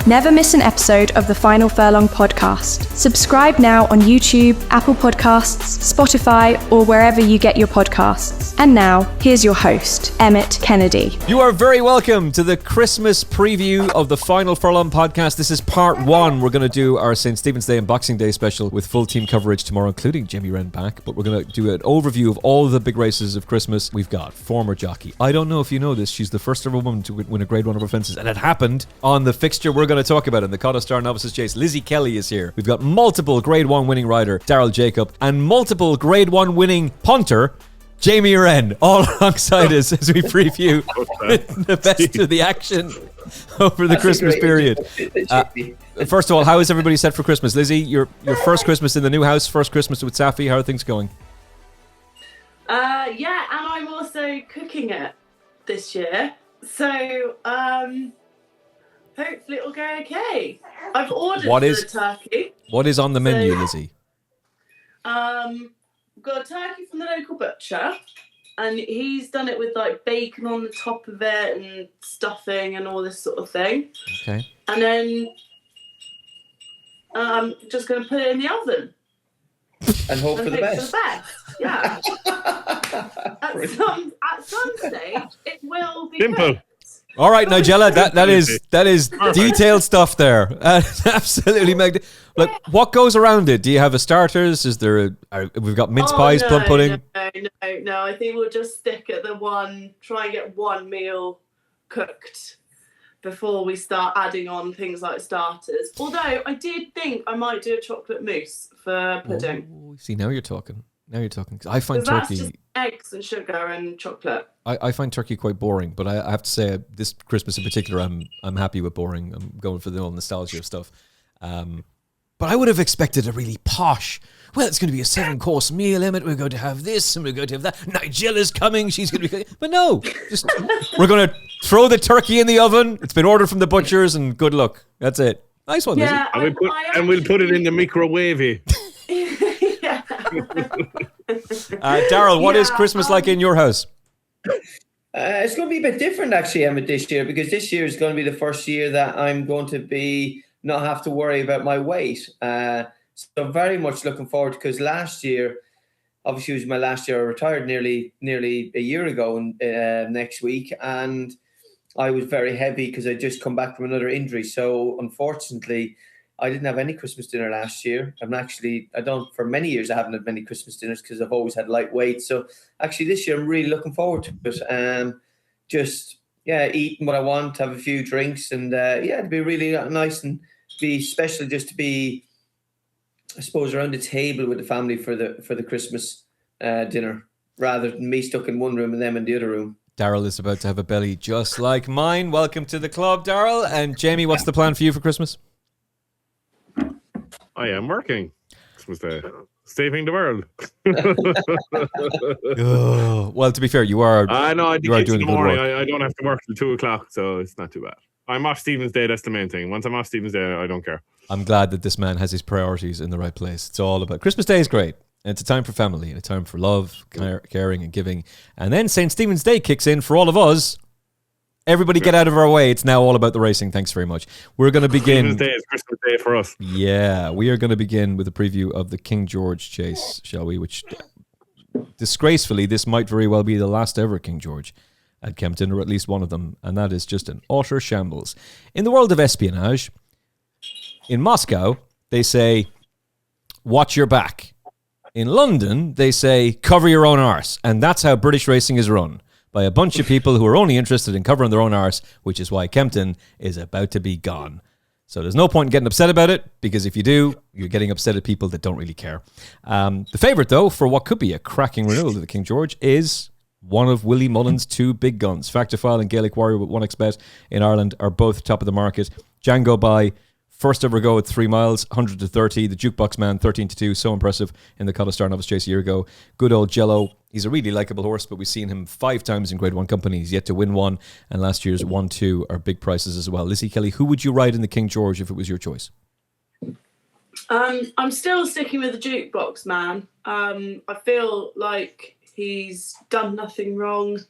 Never miss an episode of the Final Furlong podcast. Subscribe now on YouTube, Apple Podcasts, Spotify, or wherever you get your podcasts. And now, here's your host, Emmet Kennedy. You are very welcome to the Christmas preview of the Final Furlong podcast. This is part one. We're going to do our St. Stephen's Day and Boxing Day special with full team coverage tomorrow, including Jamie Wrenn back. But we're going to do an overview of all the big races of Christmas. We've got former jockey. I don't know if you know this. She's the first ever woman to win a Grade 1 over fences. And it happened on the fixture we're going to talk about in the Contenders Novice Chase. Lizzie Kelly is here. We've got multiple Grade 1 winning rider, Daryl Jacob, and multiple Grade 1 winning punter, Jamie Wrenn, all alongside us as we preview the best of the action over the Christmas period. First of all, how is everybody set for Christmas? Lizzie, your first Christmas in the new house, first Christmas with Safi, how are things going? Yeah, and I'm also cooking it this year. So, hopefully it'll go okay. I've ordered the turkey. What is on the menu, Lizzie? We've got a turkey from the local butcher, and he's done it with like bacon on the top of it and stuffing and all this sort of thing. Okay. And then I'm just going to put it in the oven. And hope for the best. Yeah. At some stage, it will be simple. cooked. All right, Nigella, that is detailed stuff there. Absolutely magnificent. Like, what goes around it? Do you have a starters? Is there we've got mince pies, plum pudding? No. I think we'll just stick at try and get one meal cooked before we start adding on things like starters. Although I did think I might do a chocolate mousse for pudding. Oh, see, now you're talking. I find turkey. That's just eggs and sugar and chocolate. I find turkey quite boring, but I have to say this Christmas in particular, I'm happy with boring. I'm going for the old nostalgia stuff. But I would have expected a really posh. Well, it's going to be a 7-course meal, Emmet. We're going to have this and we're going to have that. Nigella's coming. She's going to be. But no, we're going to throw the turkey in the oven. It's been ordered from the butchers, and good luck. That's it. Nice one, yeah, Lizzie. We'll put it in the microwavy. Daryl, what is Christmas like in your house? It's going to be a bit different, actually, Emmet, this year, because this year is going to be the first year that I'm going to not have to worry about my weight. So I'm very much looking forward, because last year, obviously, it was my last year. I retired nearly a year ago next week, and I was very heavy because I'd just come back from another injury. So unfortunately, I didn't have any Christmas dinner last year. For many years, I haven't had many Christmas dinners because I've always had light weight. So actually this year, I'm really looking forward to it. Eating what I want, have a few drinks, and it'd be really nice and be special just to be, I suppose, around the table with the family for the Christmas dinner, rather than me stuck in one room and them in the other room. Daryl is about to have a belly just like mine. Welcome to the club, Daryl. And Jamie, what's the plan for you for Christmas? I am working. Christmas Day. Saving the world. Well, to be fair, you are. I know. You are doing in the good morning. work. I don't have to work till 2:00, so it's not too bad. I'm off Stephen's Day. That's the main thing. Once I'm off Stephen's Day, I don't care. I'm glad that this man has his priorities in the right place. It's all about Christmas Day is great. And it's a time for family and a time for love, caring and giving. And then St. Stephen's Day kicks in for all of us. Everybody get out of our way. It's now all about the racing. Thanks very much. We're going to begin. Stephen's Day is Christmas Day for us. Yeah, we are going to begin with a preview of the King George Chase, shall we? Which, disgracefully, this might very well be the last ever King George at Kempton, or at least one of them. And that is just an utter shambles. In the world of espionage, in Moscow, they say, watch your back. In London, they say, cover your own arse. And that's how British racing is run, by a bunch of people who are only interested in covering their own arse, which is why Kempton is about to be gone. So there's no point in getting upset about it, because if you do, you're getting upset at people that don't really care. The favourite, though, for what could be a cracking renewal of the King George is one of Willie Mullins' two big guns. Factophile and Gaelic Warrior with 1xBet in Ireland are both top of the market. Jango Baie, first ever go at 3 miles, 100 to 30. The Jukebox Man, 13 to 2. So impressive in the Contenders Novice Chase a year ago. Good old Djelo. He's a really likeable horse, but we've seen him 5 times in Grade 1 company. He's yet to win one. And last year's 1-2 are big prices as well. Lizzie Kelly, who would you ride in the King George if it was your choice? I'm still sticking with the Jukebox Man. I feel like he's done nothing wrong.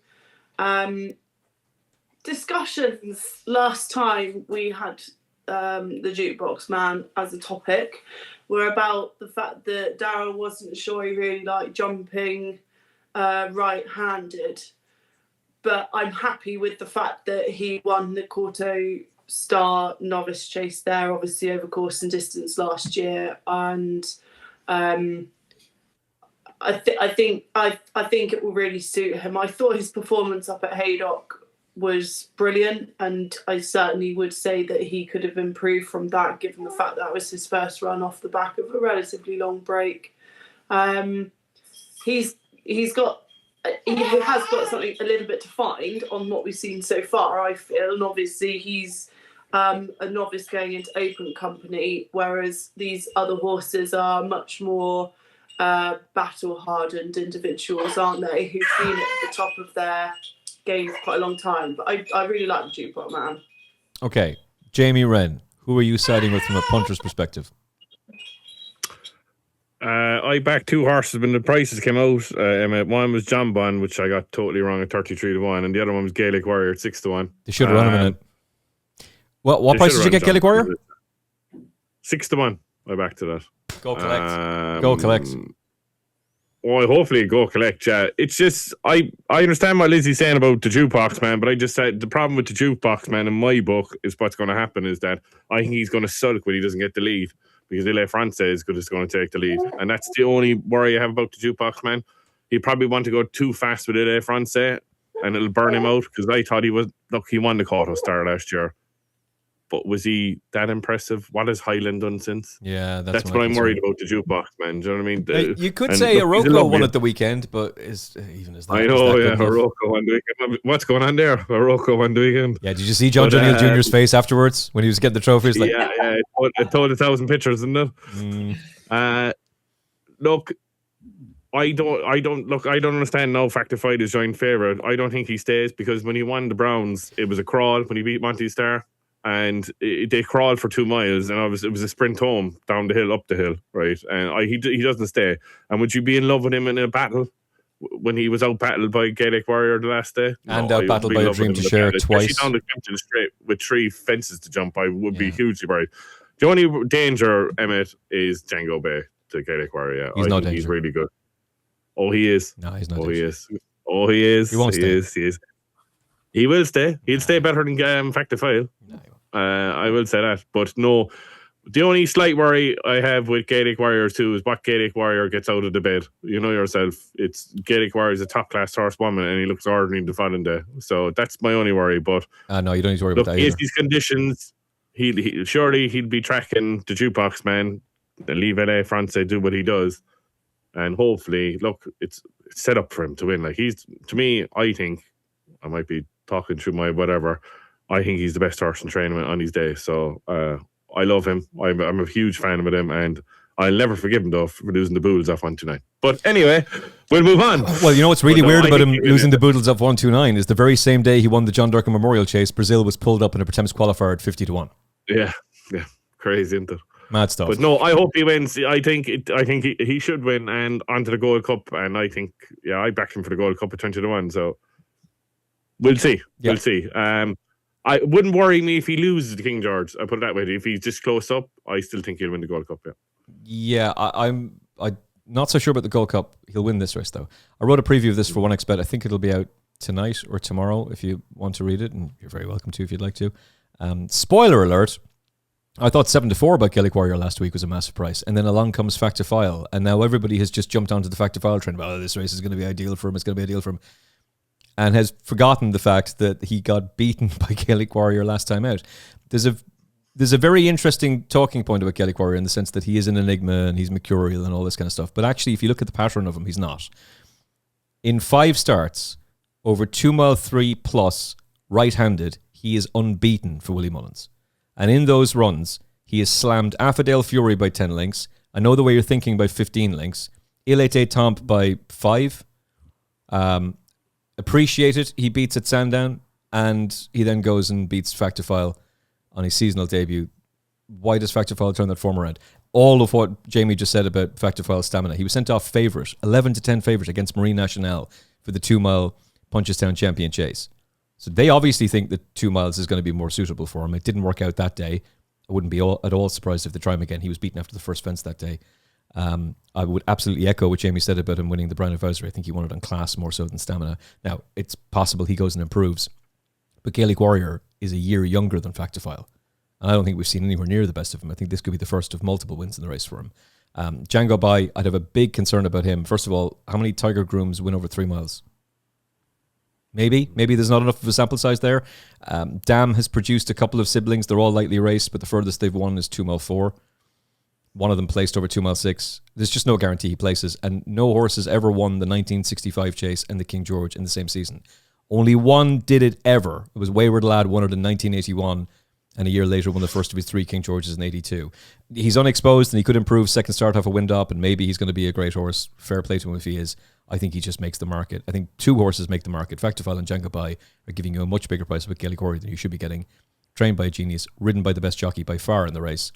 Discussions last time we had the Jukebox Man as a topic were about the fact that Daryl wasn't sure he really liked jumping right-handed. But I'm happy with the fact that he won the Quarto Star Novice Chase there, obviously over course and distance last year, and I think it will really suit him. I thought his performance up at Haydock was brilliant, and I certainly would say that he could have improved from that, given the fact that was his first run off the back of a relatively long break. He has got something a little bit to find on what we've seen so far, I feel, and obviously he's a novice going into open company, whereas these other horses are much more battle-hardened individuals, aren't they, who've been at the top of their game for quite a long time. But I really like the Jukebox Man. Okay, Jamie Wrenn, who are you siding with from a punter's perspective? I backed two horses when the prices came out. One was John Bond, which I got totally wrong at 33-1, and the other one was Gaelic Warrior at 6-1. They should have run him in it. What price did you get, Gaelic Warrior? 6-1. I backed to that. Go collect. Go collect. Well, hopefully go collect, yeah. It's just, I understand what Lizzie's saying about the Jukebox Man, but I just said the problem with the Jukebox Man in my book is what's going to happen is that I think he's going to sulk when he doesn't get the lead, because Il Est Francais is going to take the lead. And that's the only worry I have about the Jukebox Man. He probably want to go too fast with Il Est Francais, and it'll burn him out, because I thought he won the Quarto Star last year. But was he that impressive? What has Highland done since? Yeah, that's what I'm worried about the Jukebox Man. Do you know what I mean? You could say Oroko won at the weekend, but even as that. I know, yeah, Oroko won the weekend. What's going on there? Oroko won the weekend. Yeah, did you see John O'Neill Jr.'s face afterwards when he was getting the trophies? Like, yeah, it told 1,000 pictures, didn't it? Look, I don't understand now. Factor Fight is joint favourite. I don't think he stays, because when he won the Browns, it was a crawl when he beat Monty Star. And they crawled for 2 miles, and it was a sprint home, down the hill, up the hill, right? And he doesn't stay. And would you be in love with him in a battle when he was out battled by Gaelic Warrior the last day? And out battled by a Dream to Share twice. Especially down the Kempton straight with 3 fences to jump, I would be hugely worried. The only danger, Emmet, is Jango Baie, the Gaelic Warrior. He's no danger. He's really good. Oh, he is. No, he's not. Oh, he is. Oh, he is. He won't stay. He is. He will stay. He'll stay better than Factor File. No, I will say that. But no, the only slight worry I have with Gaelic Warriors too is what Gaelic Warrior gets out of the bed. You know yourself. It's Gaelic Warrior is a top class horsewoman, and he looks ordinary the following day. So that's my only worry. But no, you don't need to worry about that either. These conditions, surely he'd be tracking the Jukebox Man, leave Il Est Francais do what he does, and hopefully, look, it's set up for him to win. Like, he's, to me, I think, I might be talking through my whatever, I think he's the best horse in training on his day. So I love him. I'm a huge fan of him, and I'll never forgive him though for losing the Boodles off 129. But anyway, we'll move on. Well, you know what's really weird about him losing the Boodles off 129 is the very same day he won the John Durkin Memorial Chase, Brazil was pulled up in a Pretemps qualifier at 50-1. Yeah, crazy, isn't it? Mad stuff. But no, I hope he wins. I think he should win and onto the Gold Cup. And I think, I backed him for the Gold Cup at 20-1. So we'll see. Yeah. We'll see. I wouldn't worry me if he loses to King George. I put it that way. If he's just close up, I still think he'll win the Gold Cup. Yeah, I'm not so sure about the Gold Cup. He'll win this race though. I wrote a preview of this for 1xBet. I think it'll be out tonight or tomorrow if you want to read it, and you're very welcome to if you'd like to. Spoiler alert. I thought 7-4 about Gaelic Warrior last week was a massive price, and then along comes Factor File, and now everybody has just jumped onto the Factor File trend. Well, this race is going to be ideal for him. It's going to be ideal for him. And has forgotten the fact that he got beaten by Gaelic Warrior last time out. There's a very interesting talking point about Gaelic Warrior in the sense that he is an enigma and he's mercurial and all this kind of stuff. But actually, if you look at the pattern of him, he's not. In 5 starts, over 2 mile 3 plus, right-handed, he is unbeaten for Willie Mullins. And in those runs, he has slammed Affadale Fury by 10 lengths. I know the way you're thinking by 15 lengths. Il Est Tamp by 5. Appreciated, he beats at Sandown, and he then goes and beats Factor File on his seasonal debut. Why does Factor File turn that form around? All of what Jamie just said about Factor File's stamina. He was sent off favourite, 11-10 favourite against Marine Nationale for the 2 mile Punchestown Champion Chase. So they obviously think that 2 miles is going to be more suitable for him. It didn't work out that day. I wouldn't be at all surprised if they try him again. He was beaten after the first fence that day. I would absolutely echo what Jamie said about him winning the Brown Advisory. I think he won it on class more so than stamina. Now, it's possible he goes and improves, but Gaelic Warrior is a year younger than Factifile. And I don't think we've seen anywhere near the best of him. I think this could be the first of multiple wins in the race for him. Jango Baie, I'd have a big concern about him. First of all, how many Tiger grooms win over 3 miles? Maybe there's not enough of a sample size there. Dam has produced a couple of siblings. They're all lightly raced, but the furthest they've won is 2 mile 4. One of them placed over 2 mile 6. There's just no guarantee he places, and no horse has ever won the 1965 Chase and the King George in the same season. Only one did it ever. It was Wayward Lad, won it in 1981, and a year later won the first of his 3 King Georges in 82. He's unexposed, and he could improve second start off a wind up, and maybe he's going to be a great horse. Fair play to him if he is. I think he just makes the market. I think 2 horses make the market. Factifile and Jango Baie are giving you a much bigger price with Gaelic Warrior than you should be getting. Trained by a genius, ridden by the best jockey by far in the race.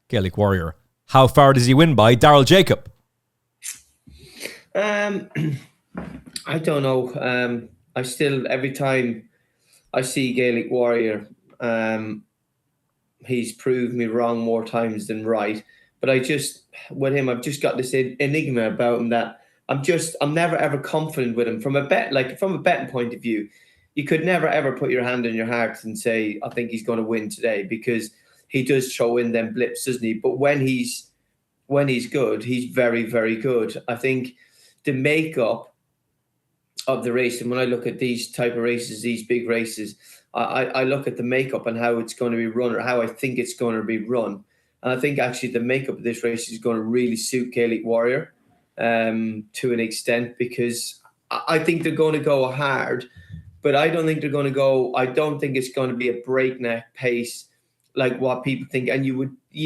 Gaelic Warrior. How far does he win by? Daryl Jacob. I don't know. I still, every time I see Gaelic Warrior, he's proved me wrong more times than right. But with him, I've just got this enigma about him that I'm never ever confident with him. From a betting point of view, you could never ever put your hand on your heart and say, I think he's going to win today, because he does throw in them blips, doesn't he? But when he's good, he's very, very good. I think the makeup of the race, and when I look at these type of races, these big races, I look at the makeup and how it's going to be run, or how I think it's going to be run. And I think actually the makeup of this race is going to really suit Gaelic Warrior to an extent, because I think they're going to go hard, but I don't think it's going to be a breakneck pace like what people think. And you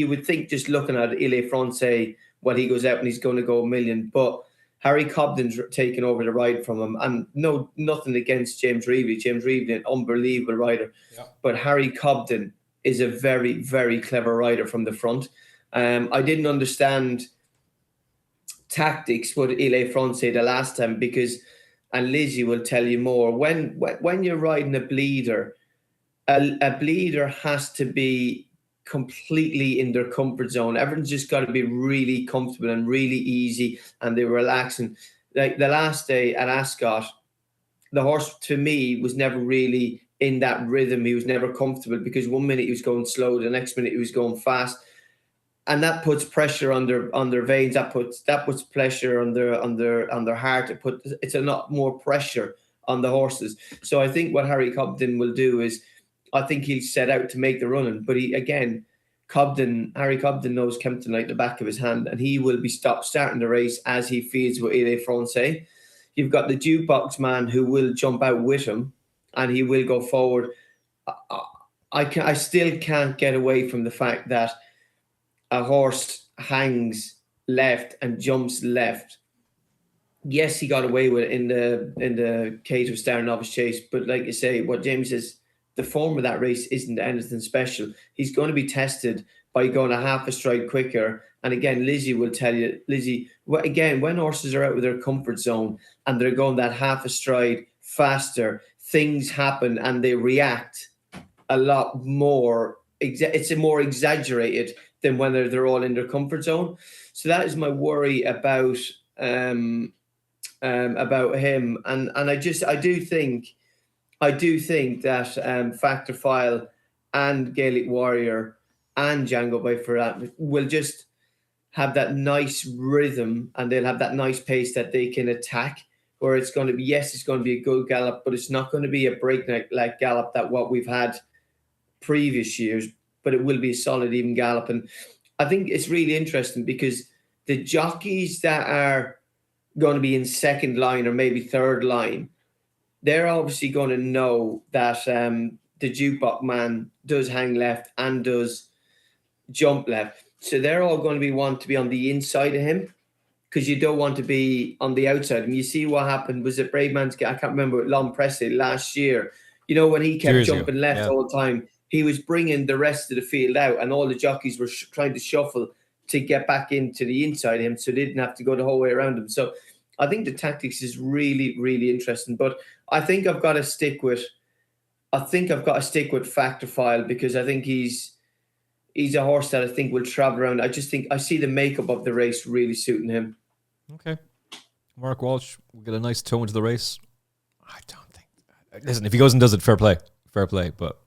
would think, just looking at Il Est Francais, when he goes out and he's going to go a million, but Harry Cobden's taken over the ride from him. And nothing against James Reevy. James Reevy, an unbelievable rider. Yeah. But Harry Cobden is a very, very clever rider from the front. I didn't understand tactics with Il Est Francais the last time, and Lizzie will tell you more, when you're riding a bleeder, a bleeder has to be completely in their comfort zone. Everyone's just got to be really comfortable and really easy, and they're relaxing. Like the last day at Ascot, the horse to me was never really in that rhythm. He was never comfortable, because 1 minute he was going slow, the next minute he was going fast, and that puts pressure on their veins. That puts pressure on their heart. It's a lot more pressure on the horses. So I think what Harry Cobden will do is, I think he'll set out to make the running, but Harry Cobden knows Kempton like the back of his hand, and he will be starting the race as he feels with Il Est Francais. You've got the Jukebox Man who will jump out with him, and he will go forward. I still can't get away from the fact that a horse hangs left and jumps left. Yes, he got away with it in the Cater Star Novice Chase, but like you say, what Jamie says, the form of that race isn't anything special. He's going to be tested by going a half a stride quicker. And again, Lizzie will tell you, again, when horses are out of their comfort zone and they're going that half a stride faster, things happen and they react a lot more. It's more exaggerated than when they're all in their comfort zone. So that is my worry about him. And I do think that Factifile and Gaelic Warrior and Jango Baie for that will just have that nice rhythm, and they'll have that nice pace that they can attack, where it's going to be, yes, it's going to be a good gallop, but it's not going to be a breakneck like gallop that what we've had previous years, but it will be a solid even gallop. And I think it's really interesting, because the jockeys that are going to be in second line or maybe third line, they're obviously going to know that the Jukebox Man does hang left and does jump left. So they're all going to want to be on the inside of him, because you don't want to be on the outside. And you see what happened, was it Brave Man's, I can't remember, with Lon Presley last year. You know, when he kept jumping left all the time, he was bringing the rest of the field out, and all the jockeys were trying to shuffle to get back into the inside of him, so they didn't have to go the whole way around him. So I think the tactics is really, really interesting. But I think I've got to stick with Factifile, because I think he's a horse that I think will travel around. I just think I see the makeup of the race really suiting him. Okay. Mark Walsh will get a nice tone to the race. I don't think. Listen, if he goes and does it, fair play. Fair play. But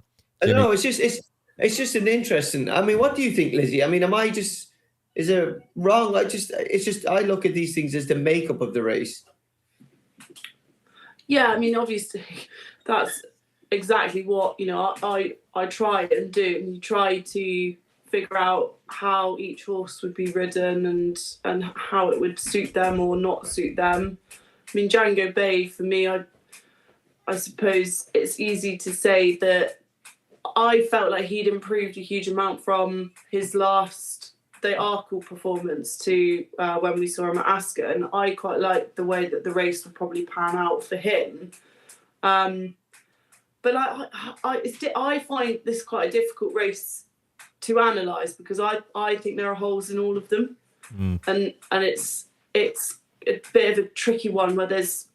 I don't know. It's just an interesting. I mean, what do you think, Lizzie? I mean, is it wrong? I look at these things as the makeup of the race. Yeah, I mean, obviously, that's exactly what, I try and do. And you try to figure out how each horse would be ridden and how it would suit them or not suit them. I mean, Jango Baie, for me, I suppose it's easy to say that I felt like he'd improved a huge amount from his last Day Arkle performance to when we saw him at Ascot, and I quite liked the way that the race would probably pan out for him. But I find this quite a difficult race to analyse because I think there are holes in all of them, and it's a bit of a tricky one where there's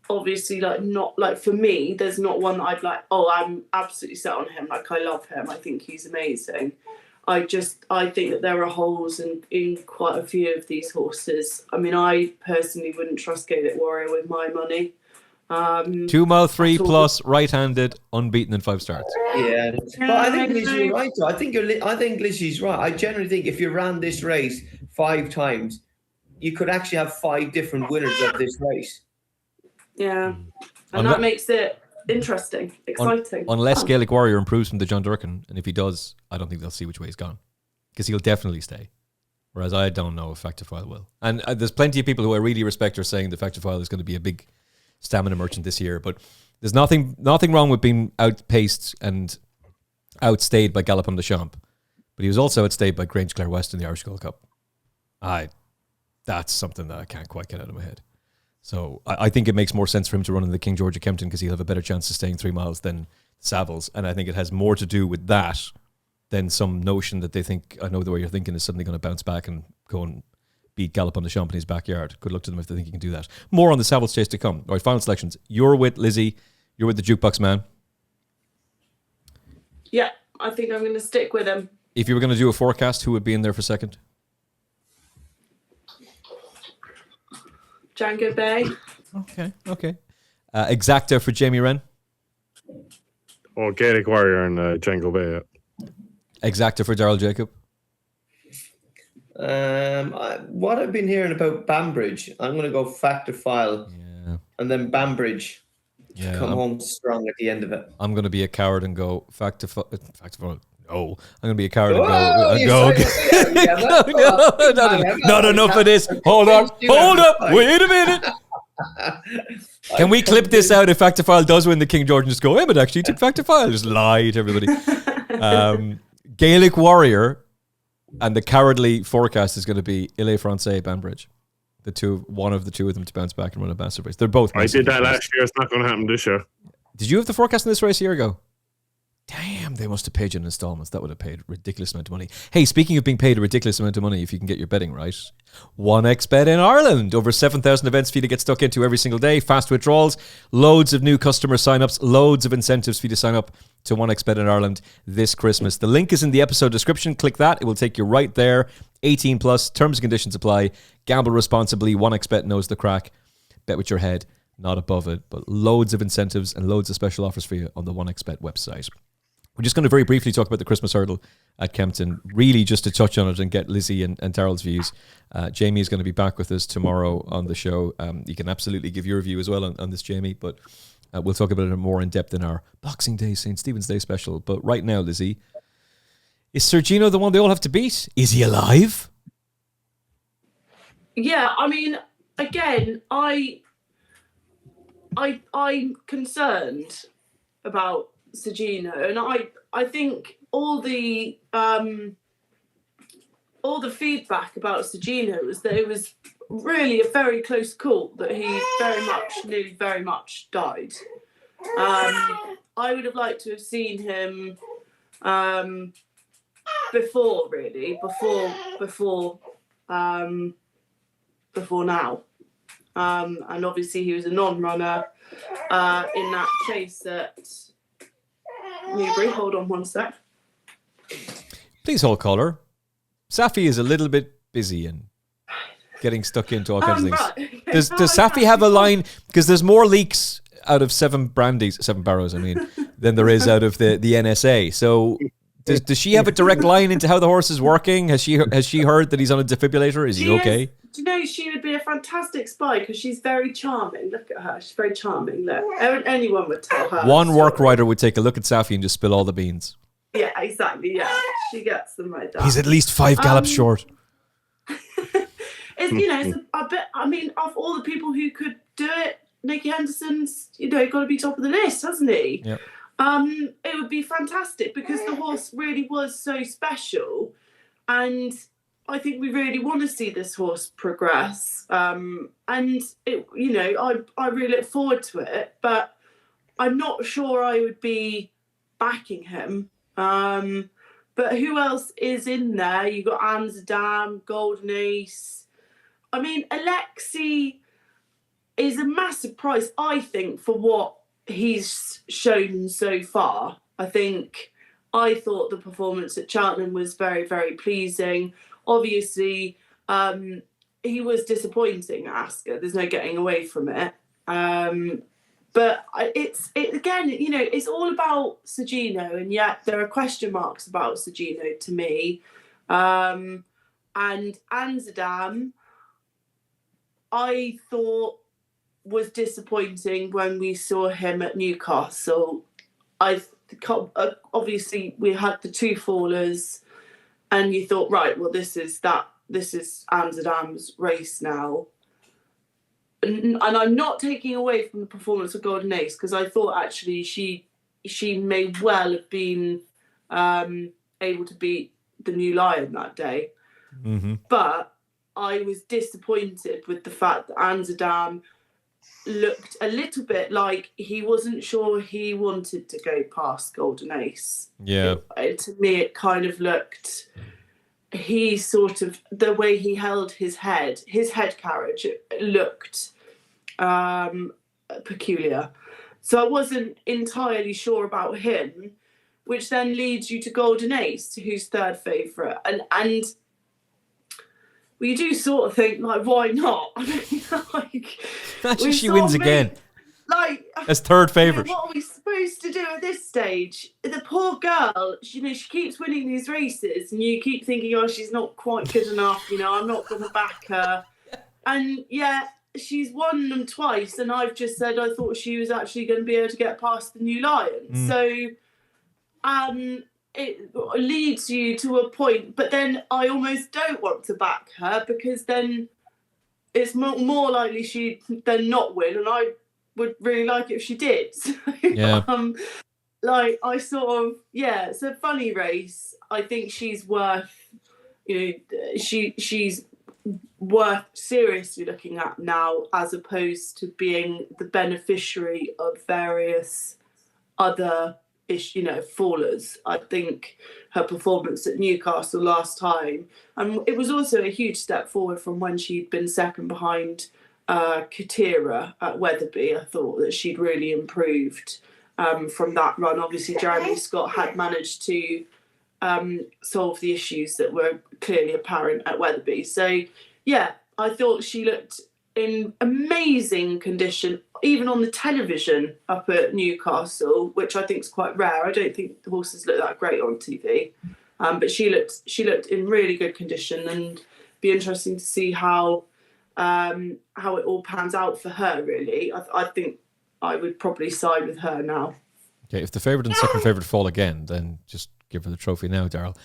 obviously not for me there's not one that I'd like, oh, I'm absolutely set on him, like I love him, I think he's amazing. I think that there are holes in quite a few of these horses. I mean, I personally wouldn't trust Gaelic Warrior with my money. 2 mile 3 plus, right-handed, unbeaten in 5 starts. Yeah, but I think Lizzie's right. I think Lizzie's right. I generally think if you ran this race 5 times, you could actually have 5 different winners of this race. Yeah, and that makes it interesting, exciting. Unless Gaelic Warrior improves from the John Durkin, and if he does, I don't think they'll see which way he's gone, because he'll definitely stay. Whereas I don't know if Factifile will. And there's plenty of people who I really respect are saying that Factifile is going to be a big stamina merchant this year, but there's nothing wrong with being outpaced and outstayed by Galopin de Champ, but he was also outstayed by Grange Clare West in the Irish Gold Cup. That's something that I can't quite get out of my head. So I think it makes more sense for him to run in the King George at Kempton because he'll have a better chance of staying 3 miles than Savills. And I think it has more to do with that than some notion that they think, I know the way you're thinking, is suddenly going to bounce back and go and beat Galopin de Champ in his backyard. Good luck to them if they think he can do that. More on the Savills Chase to come. All right, final selections. You're with Lizzie. You're with the Jukebox Man. Yeah, I think I'm going to stick with him. If you were going to do a forecast, who would be in there for second? Jango Baie. Okay. Exacta for Jamie Wrenn. Oh, Gaelic Warrior and Jango Baie. Exacta for Daryl Jacob. What I've been hearing about Banbridge, I'm going to go Factifile, and then Banbridge to come home strong at the end of it. I'm going to be a coward and go Factifile. No, I'm going to be a coward and go. Not enough of this. Hold up. Wait a minute. Can we clip this out if Factifile does win the King George and just go, Emmet actually took Factifile? Just lie to everybody. Gaelic Warrior and the cowardly forecast is going to be Il Est Francais, Banbridge. One of the two of them to bounce back and run a massive race. They're both. I did that last year. It's not going to happen this year. Did you have the forecast in this race a year ago? Damn, they must have paid you in installments. That would have paid a ridiculous amount of money. Hey, speaking of being paid a ridiculous amount of money, if you can get your betting right, 1xBet in Ireland. Over 7,000 events for you to get stuck into every single day. Fast withdrawals, loads of new customer sign-ups, loads of incentives for you to sign up to 1xBet in Ireland this Christmas. The link is in the episode description. Click that. It will take you right there. 18 plus. Terms and conditions apply. Gamble responsibly. 1xBet knows the crack. Bet with your head, not above it. But loads of incentives and loads of special offers for you on the 1xBet website. We're just going to very briefly talk about the Christmas hurdle at Kempton, really just to touch on it and get Lizzie and Daryl's views. Jamie is going to be back with us tomorrow on the show. You can absolutely give your view as well on this, Jamie, but we'll talk about it more in depth in our Boxing Day, St. Stephen's Day special. But right now, Lizzie, is Sir GINO the one they all have to beat? Is he alive? Yeah, I mean, again, I'm concerned about Sir GINO, and I think all the feedback about Sir GINO was that it was really a very close call, that he very much died. I would have liked to have seen him before now, and obviously he was a non-runner in that chase at Newbury. Hold on one sec. Please hold caller. Safi is a little bit busy and getting stuck into all kinds of things. Right. Does Safi have a line? Because there's more leaks out of seven barrows, than there is out of the NSA. So does she have a direct line into how the horse is working? Has she heard that he's on a defibrillator? Is he okay? Do you know, she would be a fantastic spy because she's very charming. Look at her. She's very charming. Look, anyone would tell her. One work writer would take a look at Safi and just spill all the beans. Yeah, exactly. Yeah, she gets them like that. He's at least 5 gallops short. It's a bit. I mean, of all the people who could do it, Nicky Henderson's, got to be top of the list, hasn't he? Yep. It would be fantastic because the horse really was so special, and I think we really want to see this horse progress. And it, I really look forward to it, but I'm not sure I would be backing him. But who else is in there? You got Amsterdam, Golden Ace. I mean, Alexi is a massive price, I think, for what he's shown so far. I thought the performance at Cheltenham was very, very pleasing. Obviously, he was disappointing at Ascot. There's no getting away from it. But it's all about GINO, and yet there are question marks about GINO to me. And Amsterdam, I thought was disappointing when we saw him at Newcastle. Obviously we had the 2 fallers, and you thought, right, well, this is Amsterdam's race now. And I'm not taking away from the performance of Golden Ace, because I thought actually she may well have been able to beat the New Lion that day. Mm-hmm. But I was disappointed with the fact that Amsterdam looked a little bit like he wasn't sure he wanted to go past Golden Ace. Yeah. To me, it kind of looked... He sort of... The way he held his head carriage, it looked peculiar. So I wasn't entirely sure about him, which then leads you to Golden Ace, who's third favourite. And well, you do sort of think, like, why not? I mean, Imagine she wins again. Like, as third favourite. What are we supposed to do at this stage? The poor girl, she keeps winning these races, and you keep thinking, oh, she's not quite good enough. I'm not going to back her. And yeah, she's won them twice, and I've just said I thought she was actually going to be able to get past the New Lion. So, it leads you to a point, but then I almost don't want to back her, because then it's more likely she'd then not win, and I would really like it if she did. So, yeah. It's a funny race. I think she's worth, she's worth seriously looking at now, as opposed to being the beneficiary of various other fallers. I think her performance at Newcastle last time, and it was also a huge step forward from when she'd been second behind Katira at Wetherby. I thought that she'd really improved from that run. Obviously, Jeremy Scott had managed to solve the issues that were clearly apparent at Wetherby. So, yeah, I thought she looked in amazing condition, even on the television up at Newcastle, which I think is quite rare. I don't think the horses look that great on TV, but she looked in really good condition, and be interesting to see how it all pans out for her. Really, I think I would probably side with her now. Okay, if the favourite and second favourite fall again, then just give her the trophy now, Daryl.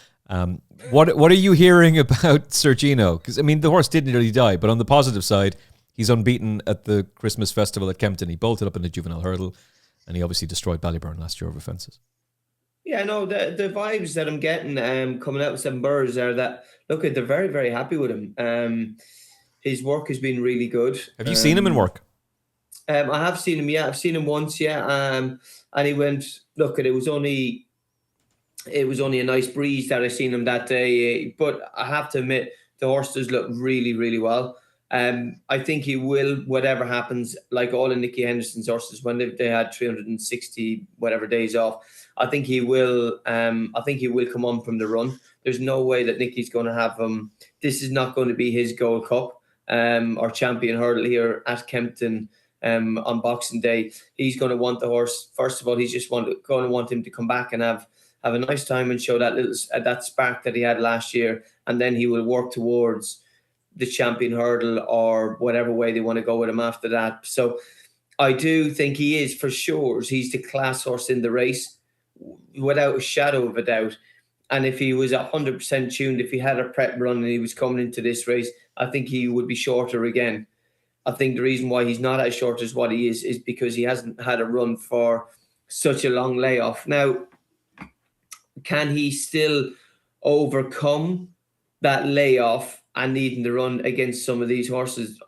What are you hearing about Sir GINO? Because I mean, the horse did nearly die, but on the positive side, he's unbeaten at the Christmas festival at Kempton. He bolted up in the juvenile hurdle, and he obviously destroyed Ballyburn last year over fences. Yeah, no, the vibes that I'm getting coming out with Seven Birds are that, look, they're very, very happy with him. His work has been really good. Have you seen him in work? I have seen him, yeah. I've seen him once, yeah. And he went, look, it was only a nice breeze that I seen him that day. But I have to admit, the horse does look really, really well. I think he will, whatever happens, like all of Nicky Henderson's horses, when they had 360 whatever days off, I think he will come on from the run. There's no way that Nicky's going to have him. This is not going to be his Gold Cup or champion hurdle here at Kempton on Boxing Day. He's going to want the horse. First of all, he's just going to want him to come back and have a nice time and show that spark that he had last year, and then he will work towards the champion hurdle or whatever way they want to go with him after that. So I do think he is, for sure, he's the class horse in the race, without a shadow of a doubt. And if he was 100% tuned, if he had a prep run and he was coming into this race, I think he would be shorter again. I think the reason why he's not as short as what he is because he hasn't had a run for such a long layoff. Now, can he still overcome that layoff and needing to run against some of these horses?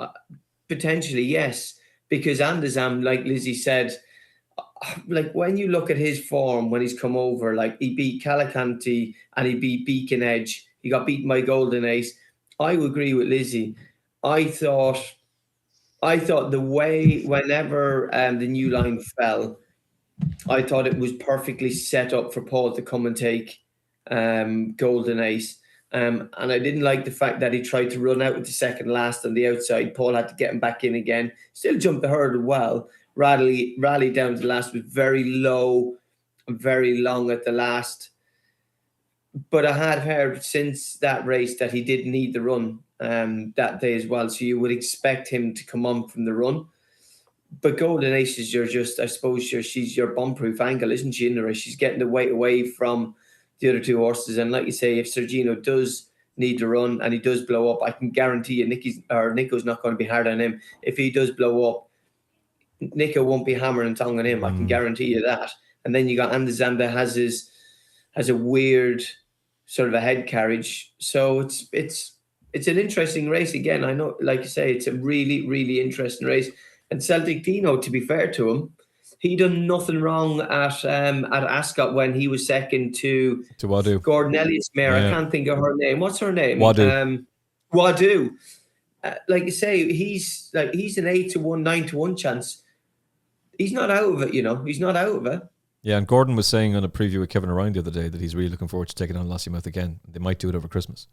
Potentially, yes. Because Andazam, like Lizzie said, like when you look at his form when he's come over, like he beat Calacanty and he beat Beacon Edge. He got beaten by Golden Ace. I would agree with Lizzie. I thought the way whenever the new line fell, I thought it was perfectly set up for Paul to come and take Golden Ace. And I didn't like the fact that he tried to run out with the second last on the outside. Paul had to get him back in again. Still jumped the hurdle well. Rallied down to the last, was very low, very long at the last. But I had heard since that race that he did need the run that day as well. So you would expect him to come on from the run. But Golden Ace is she's your bomb-proof angle, isn't she, in the race? She's getting the weight away from the other two horses. And like you say, if Sir GINO does need to run and he does blow up, I can guarantee you Nico's not going to be hard on him. If he does blow up, Nico won't be hammering and tonguing him. I can guarantee you that. And then you got Andazam that has a weird sort of a head carriage. So it's an interesting race again. I know, like you say, it's a really, really interesting race. And Celtic Dino, to be fair to him, he done nothing wrong at Ascot when he was second to Wadu. Gordon Elliott's mare. Yeah. I can't think of her name. What's her name? Wadu. Wadu. Like you say, he's an 8-1, 9-1 chance. He's not out of it, He's not out of it. Yeah, and Gordon was saying on a preview with Kevin O'Ryan the other day that he's really looking forward to taking on Lossiemouth again. They might do it over Christmas.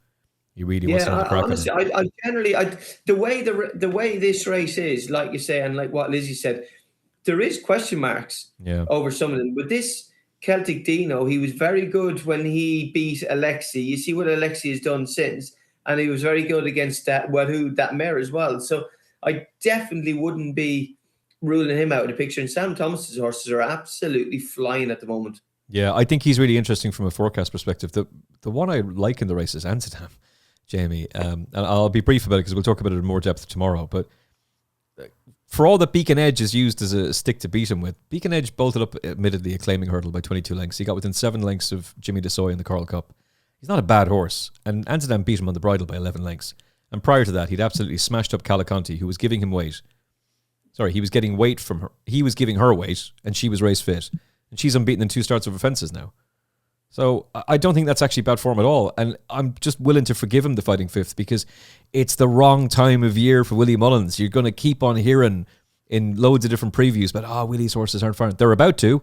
He really wants to have a crack honestly, I generally, the way this race is, like you say, and like what Lizzie said, there is question marks over some of them. But this Celtic Dino, he was very good when he beat Alexi. You see what Alexi has done since, and he was very good against that mare as well. So I definitely wouldn't be ruling him out of the picture. And Sam Thomas's horses are absolutely flying at the moment. Yeah, I think he's really interesting from a forecast perspective. The one I like in the race is Amsterdam, Jamie. And I'll be brief about it because we'll talk about it in more depth tomorrow. But for all that Beacon Edge is used as a stick to beat him with, Beacon Edge bolted up, admittedly, a claiming hurdle by 22 lengths. He got within 7 lengths of Jimmy DeSoy in the Coral Cup. He's not a bad horse. And Amsterdam beat him on the bridle by 11 lengths. And prior to that, he'd absolutely smashed up Calacanty, who was giving him weight. Sorry, he was getting weight from her. He was giving her weight, and she was race fit. And she's unbeaten in 2 starts over fences now. So I don't think that's actually bad form at all. And I'm just willing to forgive him the fighting fifth because it's the wrong time of year for Willie Mullins. You're going to keep on hearing in loads of different previews, but Willie's horses aren't firing. They're about to.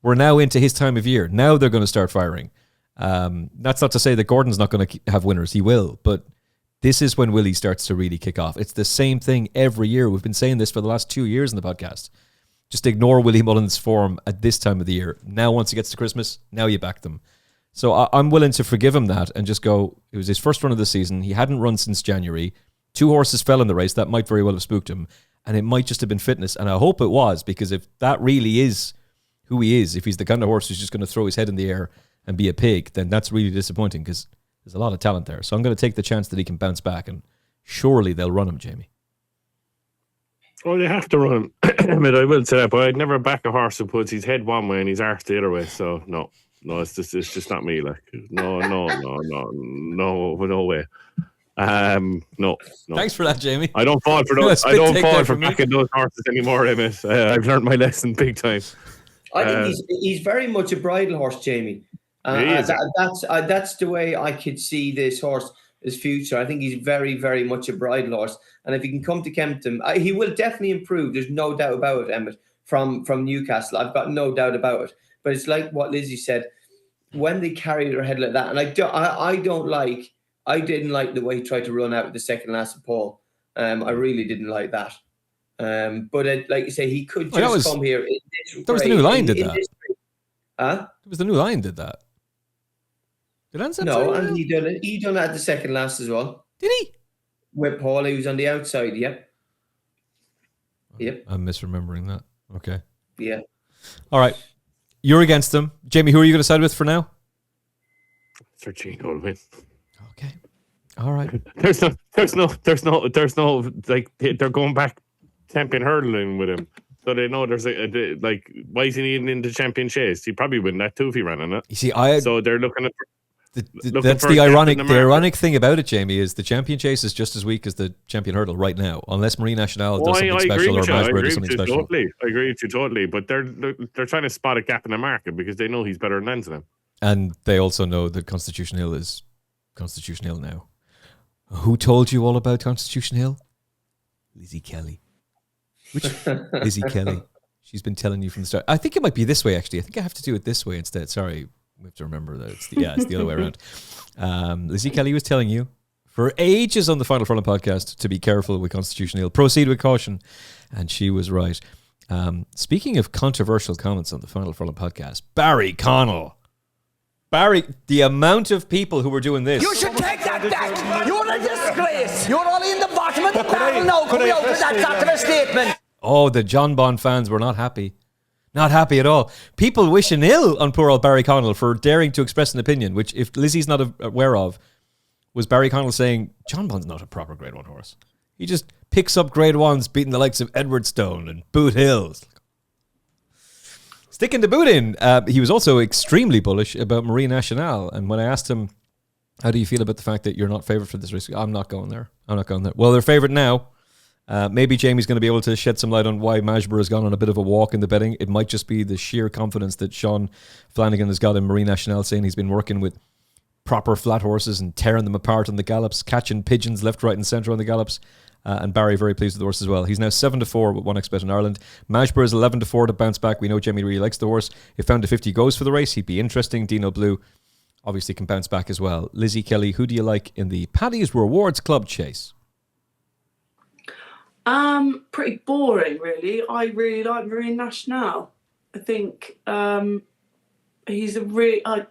We're now into his time of year. Now they're going to start firing. That's not to say that Gordon's not going to have winners. He will, but this is when Willie starts to really kick off. It's the same thing every year. We've been saying this for the last 2 years in the podcast. Just ignore Willie Mullins' form at this time of the year. Now, once he gets to Christmas, now you back them. So I'm willing to forgive him that and just go, it was his first run of the season. He hadn't run since January. 2 horses fell in the race. That might very well have spooked him. And it might just have been fitness. And I hope it was, because if that really is who he is, if he's the kind of horse who's just going to throw his head in the air and be a pig, then that's really disappointing because there's a lot of talent there. So I'm going to take the chance that he can bounce back, and surely they'll run him, Jamie. Well, they have to run him. I will say that, but I'd never back a horse who puts his head one way and his arse the other way. So no, it's just not me. Like no way. No. Thanks for that, Jamie. I don't fall for those. I don't fall for backing those horses anymore, Emmet. I've learned my lesson big time. I think he's very much a bridle horse, Jamie. That's the way I could see this horse as future. I think he's very, very much a bridle horse, and if he can come to Kempton, he will definitely improve. There's no doubt about it, Emmet. From Newcastle, I've got no doubt about it. But it's like what Lizzie said. when they carry their head like that, and I didn't like the way he tried to run out with the second last of Paul. I really didn't like that. But like you say, he could just come here. That was the new line did that. Huh? It was the new line did that. Did Anson No, and he done it. He done it at the second last as well. Did he? With Paul, he was on the outside. Yep. Yep. I'm misremembering that. Okay. Yeah. All right. You're against them. Jamie, who are you going to side with for now? For GINO to win. Okay. All right. There's no, like, they're going back champion hurdling with him. So they know there's why is he needing into champion chase? He'd probably win that too if he ran on it. You see, so they're looking at. That's the ironic thing about it, Jamie, is the champion chase is just as weak as the champion hurdle right now, unless Marie National does something special or Masborough does something special. Totally. I agree with you totally, but they're trying to spot a gap in the market because they know he's better than Anson. And they also know that Constitution Hill is Constitution Hill now. Who told you all about Constitution Hill? Lizzie Kelly. Which Lizzie Kelly? She's been telling you from the start. I think it might be this way, actually. I think I have to do it this way instead. Sorry. We have to remember that it's the other way around. Lizzie Kelly was telling you for ages on the Final Furlong podcast to be careful with Constitution Hill. Proceed with caution. And she was right. Speaking of controversial comments on the Final Furlong podcast, Barry Connell. Barry, the amount of people who were doing this. You should take that back. You're a disgrace. You're only in the bottom of the barrel now. Coming out with that sort of a statement. Oh, the John Bond fans were not happy. Not happy at all. People wishing ill on poor old Barry Connell for daring to express an opinion, which, if Lizzie's not aware of, was Barry Connell saying, John Bond's not a proper Grade 1 horse. He just picks up Grade 1s, beating the likes of Edwardstone and Boot Hills. Sticking the boot in, he was also extremely bullish about Marie National. And when I asked him, how do you feel about the fact that you're not favourite for this race? I'm not going there. Well, they're favourite now. Maybe Jamie's going to be able to shed some light on why Masborough has gone on a bit of a walk in the betting. It might just be the sheer confidence that Sean Flanagan has got in Marie National, saying he's been working with proper flat horses and tearing them apart on the gallops, catching pigeons left, right and centre on the gallops. And Barry very pleased with the horse as well. He's now 7-4 with 1xbet in Ireland. Masborough is 11-4 to bounce back. We know Jamie really likes the horse. If found to 50 goes for the race, he'd be interesting. Dino Blue obviously can bounce back as well. Lizzie Kelly, who do you like in the Paddy's Rewards Club chase? Pretty boring, really. I really like Marie National. I think he's a really. I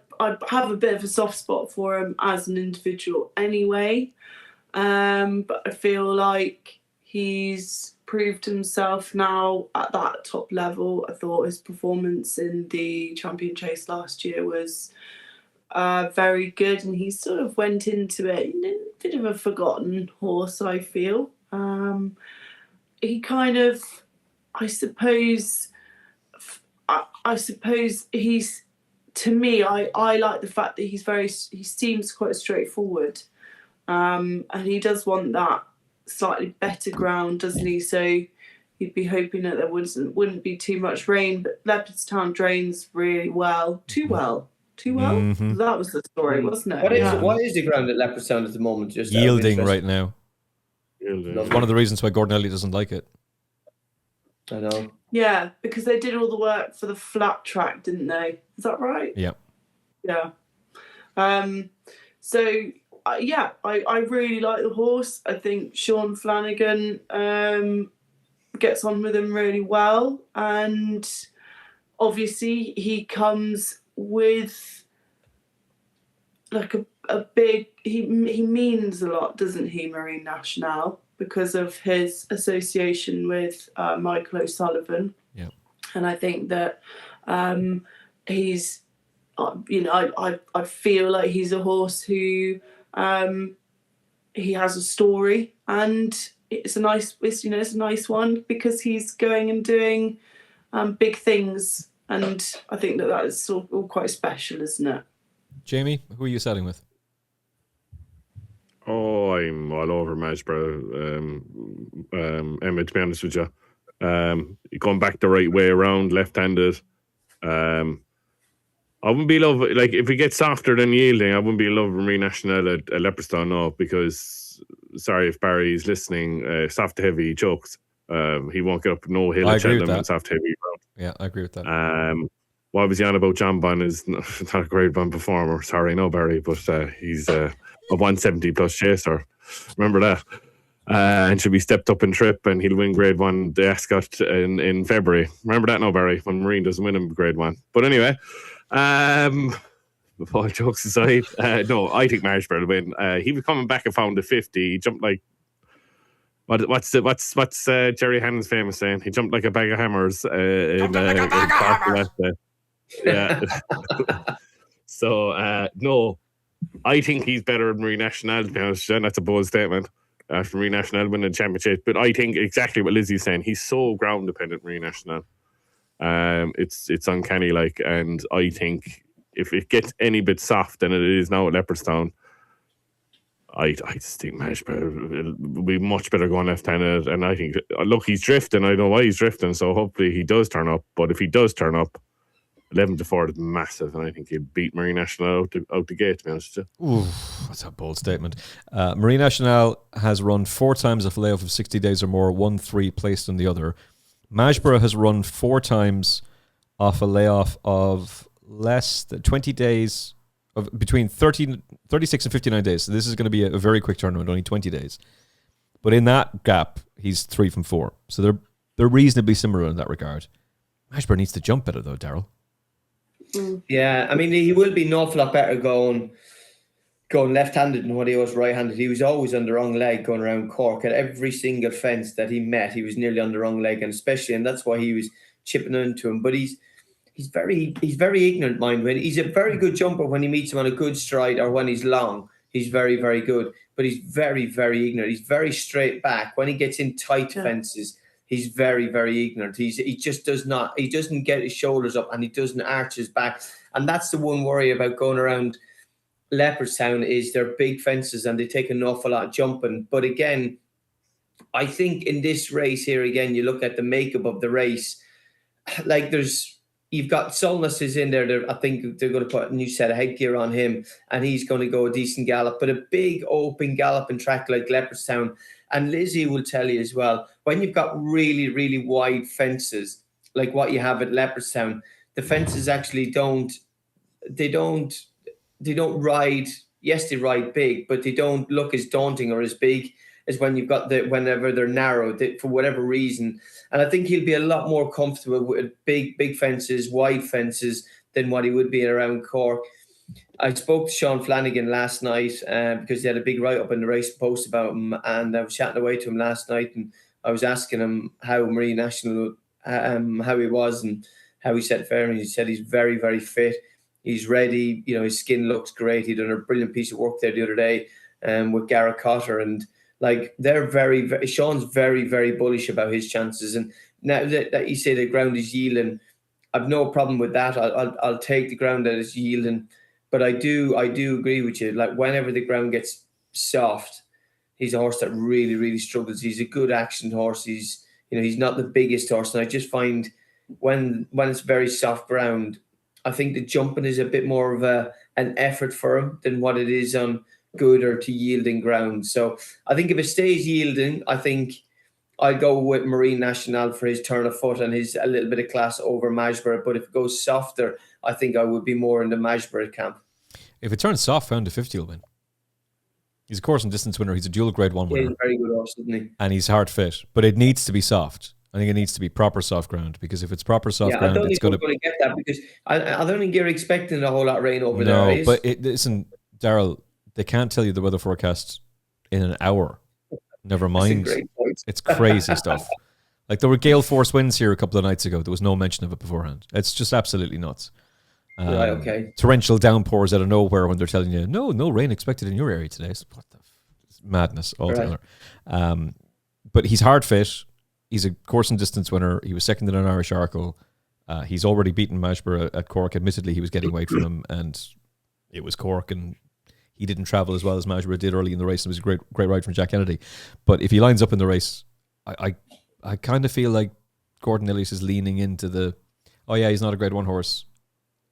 have a bit of a soft spot for him as an individual, anyway. But I feel like he's proved himself now at that top level. I thought his performance in the Champion Chase last year was very good, and he sort of went into it a bit of a forgotten horse, I feel. He kind of, I suppose he's, to me, I like the fact that he seems quite straightforward. And he does want that slightly better ground, doesn't he? So he'd be hoping that there wouldn't be too much rain, but Leopardstown drains really well. Too well. Mm-hmm. That was the story, wasn't it? What is the ground at Leopardstown at the moment? Just yielding right now. It's one of the reasons why Gordon Elliott doesn't like it. I know. Yeah, because they did all the work for the flat track, didn't they? Is that right? Yeah. Yeah. So, I really like the horse. I think Sean Flanagan gets on with him really well. And obviously he comes with like a big... He means a lot, doesn't he, Marie National? Because of his association with Michael O'Sullivan. Yeah. And I think that he's... I feel like he's a horse who... he has a story, and it's a nice one because he's going and doing big things, and I think that is all quite special, isn't it? Jamie, who are you siding with? Oh, I'm all over Masborough, Emmet, to be honest with you. Going back the right way around, left-handed. I wouldn't be love if we get softer than yielding. I wouldn't be in love with Marie National at Leopardstown, no, because sorry if Barry's listening. Soft to heavy, he chokes. He won't get up no hill at Cheltenham and soft to heavy ground. Yeah, I agree with that. what was he on about? John Bunn is not a grade one performer. Sorry, no Barry, but he's a 170 plus chaser. Remember that? And should be stepped up in trip, and he'll win grade one the Ascot in February. Remember that, no Barry, when Marine doesn't win him grade one. But anyway, all jokes aside, no, I think Marshburn will win. He was coming back and found the 50. He jumped like what's Jerry Hannon's famous saying? He jumped like a bag of hammers in Barcelona. Yeah. So no, I think he's better than Marine National, to be honest. That's a bold statement. After Marine National winning the championship, but I think exactly what Lizzie's saying. He's so ground dependent, Marine National. It's uncanny, like, and I think if it gets any bit soft than it is now at Leopardstown, I just think Mashburn will be much better going left-handed. And I think, look, he's drifting. I know why he's drifting, so hopefully he does turn up. But if he does turn up, 11-4 is massive, and I think he'll beat Marine National out the gate, to be honest with you. Ooh, that's a bold statement. Marine National has run 4 times a layoff of 60 days or more, 1-3 placed in the other. Mashborough has run 4 times off a layoff of less than 20 days, of between 36 and 59 days. So this is going to be a very quick tournament, only 20 days. But in that gap, he's 3 from 4. So they're reasonably similar in that regard. Mashborough needs to jump better, though, Daryl. Yeah, I mean, he will be an awful lot better going left-handed than what he was right-handed. He was always on the wrong leg going around Cork. At every single fence that he met, he was nearly on the wrong leg, and that's why he was chipping into him. But he's very ignorant, mind. He's a very good jumper when he meets him on a good stride or when he's long. He's very, very good. But he's very, very ignorant. He's very straight back. When he gets in tight fences, he's very, very ignorant. He just does not. He doesn't get his shoulders up and he doesn't arch his back. And that's the one worry about going around Leopardstown is they're big fences and they take an awful lot of jumping. But again, I think in this race here again, you look at the makeup of the race. Like you've got Solness is in there. I think they're going to put a new set of headgear on him, and he's going to go a decent gallop. But a big open galloping track like Leopardstown. And Lizzie will tell you as well, when you've got really, really wide fences, like what you have at Leopardstown, the fences actually don't ride. Yes, they ride big, but they don't look as daunting or as big as when you've got whenever they're narrow for whatever reason. And I think he'll be a lot more comfortable with big fences, wide fences than what he would be around Cork. I spoke to Sean Flanagan last night because he had a big write-up in the race post about him, and I was chatting away to him last night, and I was asking him how Marine National, how he was and how he set fair, and he said he's very, very fit. He's ready. You know, his skin looks great. He done a brilliant piece of work there the other day with Garrett Cotter, and like they're very, very. Sean's very, very bullish about his chances, and now that you say the ground is yielding, I've no problem with that. I'll take the ground that is yielding. But I do agree with you. Like whenever the ground gets soft, he's a horse that really, really struggles. He's a good action horse. He's not the biggest horse. And I just find when it's very soft ground, I think the jumping is a bit more of an effort for him than what it is on good or to yielding ground. So I think if it stays yielding, I think I'd go with Marine National for his turn of foot and his a little bit of class over Mashborough. But if it goes softer, I think I would be more in the Mashborough camp. If it turns soft, Found to 50 will win. He's a course and distance winner. He's a dual grade 1 winner. He's a very good horse, isn't he? And he's hard fit. But it needs to be soft. I think it needs to be proper soft ground, because if it's proper soft ground, it's going to get that, because I don't think you're expecting a whole lot of rain over there. No, but listen, Daryl, they can't tell you the weather forecast in an hour. Never mind. It's crazy stuff. Like there were gale force winds here a couple of nights ago. There was no mention of it beforehand. It's just absolutely nuts. Right, okay. Torrential downpours out of nowhere when they're telling you, no rain expected in your area today. So what the madness altogether. Right. But he's hard fit. He's a course and distance winner. He was second in an Irish Arkle. He's already beaten Mashborough at Cork. Admittedly, he was getting weight from him, and it was Cork, and he didn't travel as well as Mashborough did early in the race. It was a great ride from Jack Kennedy. But if he lines up in the race, I kind of feel like Gordon Elliott is leaning into he's not a grade 1 horse,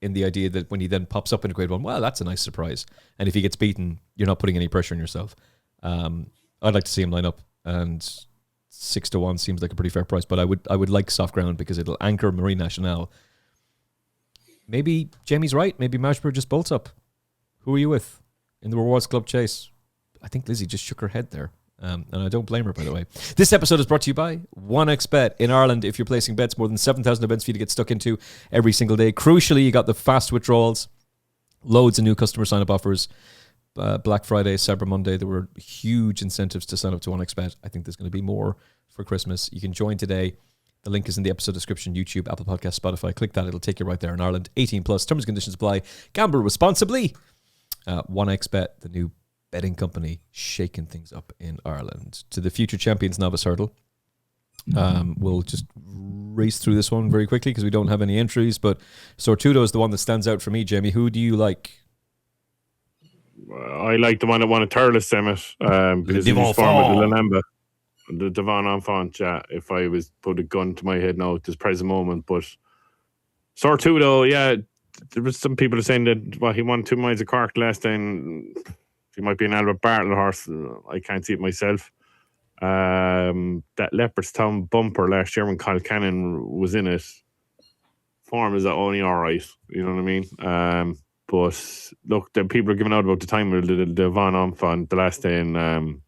in the idea that when he then pops up in a grade 1, well, that's a nice surprise. And if he gets beaten, you're not putting any pressure on yourself. I'd like to see him line up, and 6-1 seems like a pretty fair price, but I would like soft ground because it'll anchor Marine National. maybe Jamie's right. Maybe Marshburn just bolts up. Who are you with in the Rewards Club Chase? I think Lizzie just shook her head there. And I don't blame her, by the way. This episode is brought to you by 1xBet. In Ireland, if you're placing bets, more than 7,000 events for you to get stuck into every single day. Crucially, you got the fast withdrawals, loads of new customer sign-up offers. Black Friday, Cyber Monday, there were huge incentives to sign up to 1xBet. I think there's going to be more for Christmas. You can join today. The link is in the episode description, YouTube, Apple Podcasts, Spotify. Click that. It'll take you right there. In Ireland, 18+. Terms and conditions apply. Gamble responsibly. 1xBet, the new betting company, shaking things up in Ireland. To the future champions novice hurdle. We'll just race through this one very quickly because we don't have any entries, but Sortudo is the one that stands out for me. Jamie, who do you like? I like the one that won a Thurles Emmet because he was formed with the Lemba. The Devon Enfant, if I was put a gun to my head now at this present moment. But Sortudo, yeah, there was some people saying that he won 2 miles of Cork last time. He might be an Albert Bartlett horse. I can't see it myself. That Leopardstown bumper last year when Kyle Cannon was in it, form is only all right. You know what I mean? But look, the people are giving out about the time of the Van Enfant the last day in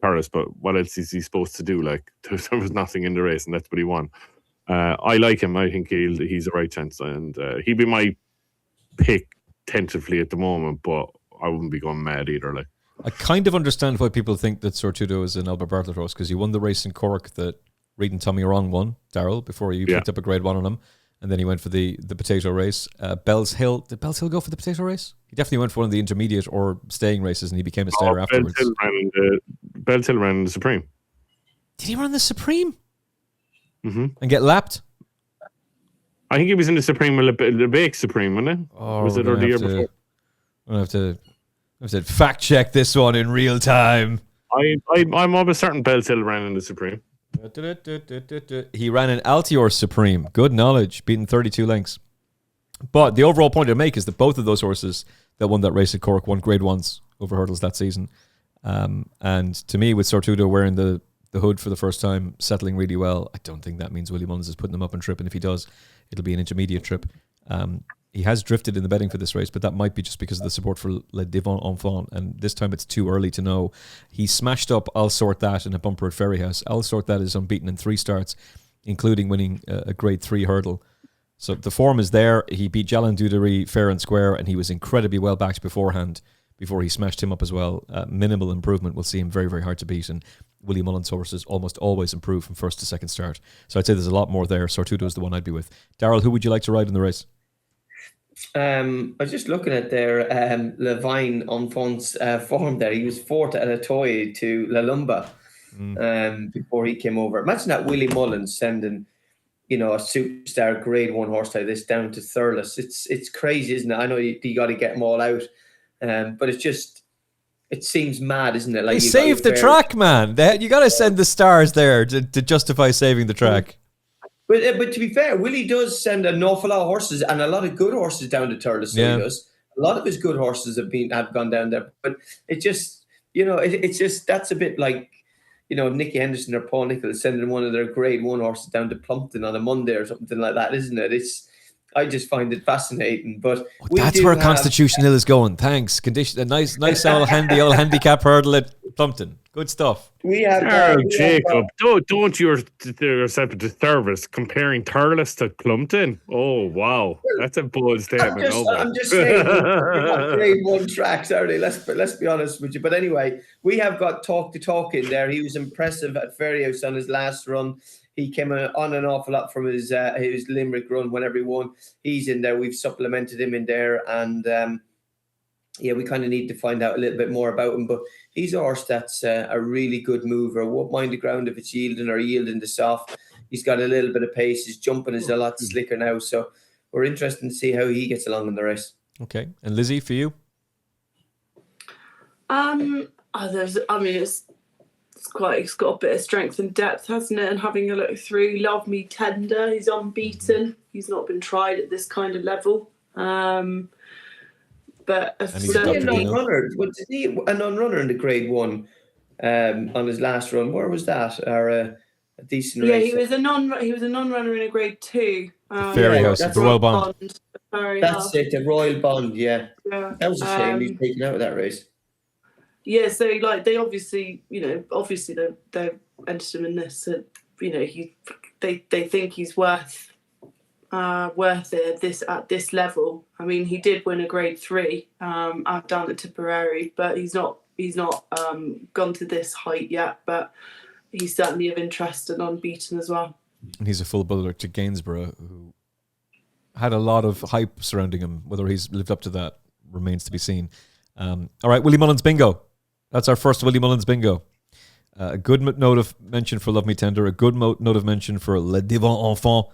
Paris. But what else is he supposed to do? Like there was nothing in the race, and that's what he won. I like him. I think he's the right chance, and he'd be my pick tentatively at the moment, but I wouldn't be going mad either. Like, I kind of understand why people think that Sortudo is an Albert Bartlett horse, because he won the race in Cork that Reed and Tommy Wrong won, Daryl, before he picked up a grade 1 on him, and then he went for the potato race. Bells Hill, did Bells Hill go for the potato race? He definitely went for one of the intermediate or staying races, and he became a stayer afterwards. Bells Hill ran in the Supreme. Did he run the Supreme? Mm-hmm. And get lapped? I think he was in the Supreme, the Bake Supreme, wasn't it? Oh, was it or the year before? I'm going to have to fact check this one in real time. I'm almost certain Bells Hill ran in the Supreme. He ran an Altior Supreme. Good knowledge, beating 32 lengths. But the overall point to make is that both of those horses that won that race at Cork won grade 1s over hurdles that season. And to me, with Sortudo wearing the hood for the first time, settling really well, I don't think that means Willie Mullins is putting him up on trip. And if he does, it'll be an intermediate trip. He has drifted in the betting for this race, but that might be just because of the support for Le Devon Enfant, and this time it's too early to know. He smashed up I'll Sort That in a bumper at Ferryhouse. I'll Sort That is unbeaten in 3 starts, including winning a grade 3 hurdle. So the form is there. He beat Jalan Dudery fair and square, and he was incredibly well backed beforehand before he smashed him up as well. Minimal improvement will see him very, very hard to beat, and Willie Mullins' horses almost always improve from first to second start. So I'd say there's a lot more there. Sortudo is the one I'd be with. Daryl, who would you like to ride in the race? I was just looking at their Levine Enfant's form there. He was 4th at a toy to La Lumba before he came over. Imagine that Willie Mullins sending, a superstar grade 1 horse like this down to Thurles. It's crazy, isn't it? I know you got to get them all out, but it seems mad, isn't it? Like, they saved the track, man. You got to send the stars there to justify saving the track. But to be fair, Willie does send an awful lot of horses and a lot of good horses down to Thurles. So he does. A lot of his good horses have gone down there. But it just, it's just, that's a bit like, Nicky Henderson or Paul Nichols sending one of their grade 1 horses down to Plumpton on a Monday or something like that, isn't it? I just find it fascinating. But that's where Constitution Hill is going. Thanks. A nice old handicap hurdle at Plumpton. Good stuff. We have Jacob. Don't yourself to service comparing Thurles to Plumpton. Oh wow, that's a bold statement. I'm just saying, grade 1 tracks, are they? Let's be honest with you. But anyway, we have got Talk in there. He was impressive at Ferryhouse on his last run. He came on an awful lot from his Limerick run whenever he won. He's in there. We've supplemented him in there, and we kind of need to find out a little bit more about him. But he's a horse that's a really good mover. Won't mind the ground if it's yielding the soft. He's got a little bit of pace. His jumping is a lot slicker now. So we're interested to see how he gets along in the race. Okay. And Lizzie, for you? It's got a bit of strength and depth, hasn't it? And having a look through, Love Me Tender, he's unbeaten. He's not been tried at this kind of level. But was he a non-runner? Was he a non-runner in the grade 1 on his last run? Where was that? Or a decent race? Yeah, he was a non-runner in a grade 2. Ferryhouse, the Royal Bond. That's it, the Royal Bond, yeah. Yeah. That was a shame he's taken out of that race. Yeah, so like they obviously, they entered him in this. So, they think he's worth it at this level. I mean, he did win a Grade 3 down at Tipperary, but he's not gone to this height yet. But he's certainly of interest and unbeaten as well. And he's a full brother to Gainsborough, who had a lot of hype surrounding him. Whether he's lived up to that remains to be seen. All right, Willie Mullins bingo. That's our first Willie Mullins bingo. A good note of mention for Love Me Tender. A good note of mention for Le Divan Enfant.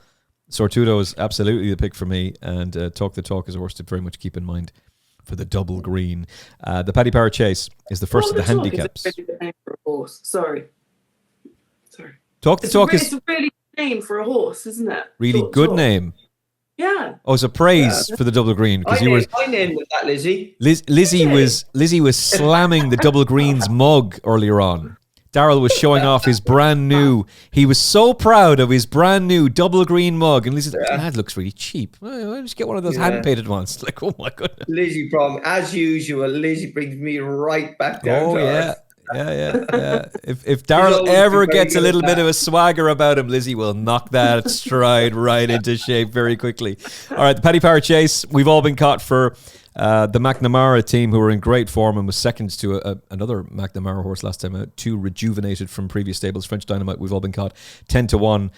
Sortudo is absolutely the pick for me. And Talk the Talk is a horse to very much keep in mind for the double green. The Paddy Power Chase is the first of the handicaps. Is a really good name for a horse. Sorry. Talk the Talk is... It's a really good name for a horse, isn't it? Really good name. Yeah. Oh, it's a praise for the double green because you were. I named with that, Lizzie. Lizzie was slamming the double greens mug earlier on. Daryl was showing off his brand new. He was so proud of his brand new double green mug, and Lizzie's like, "That looks really cheap. Why don't you get one of those hand painted ones?" Like, oh my goodness. Lizzie, problem as usual. Lizzie brings me right back down. Oh yeah. If Daryl ever gets a little bit of a swagger about him, Lizzie will knock that stride right into shape very quickly. All right, the Paddy Power Chase. We've all been caught for the McNamara team, who were in great form and was second to another McNamara horse last time out. 2 rejuvenated from previous stables. French Dynamite. We've all been caught 10-1.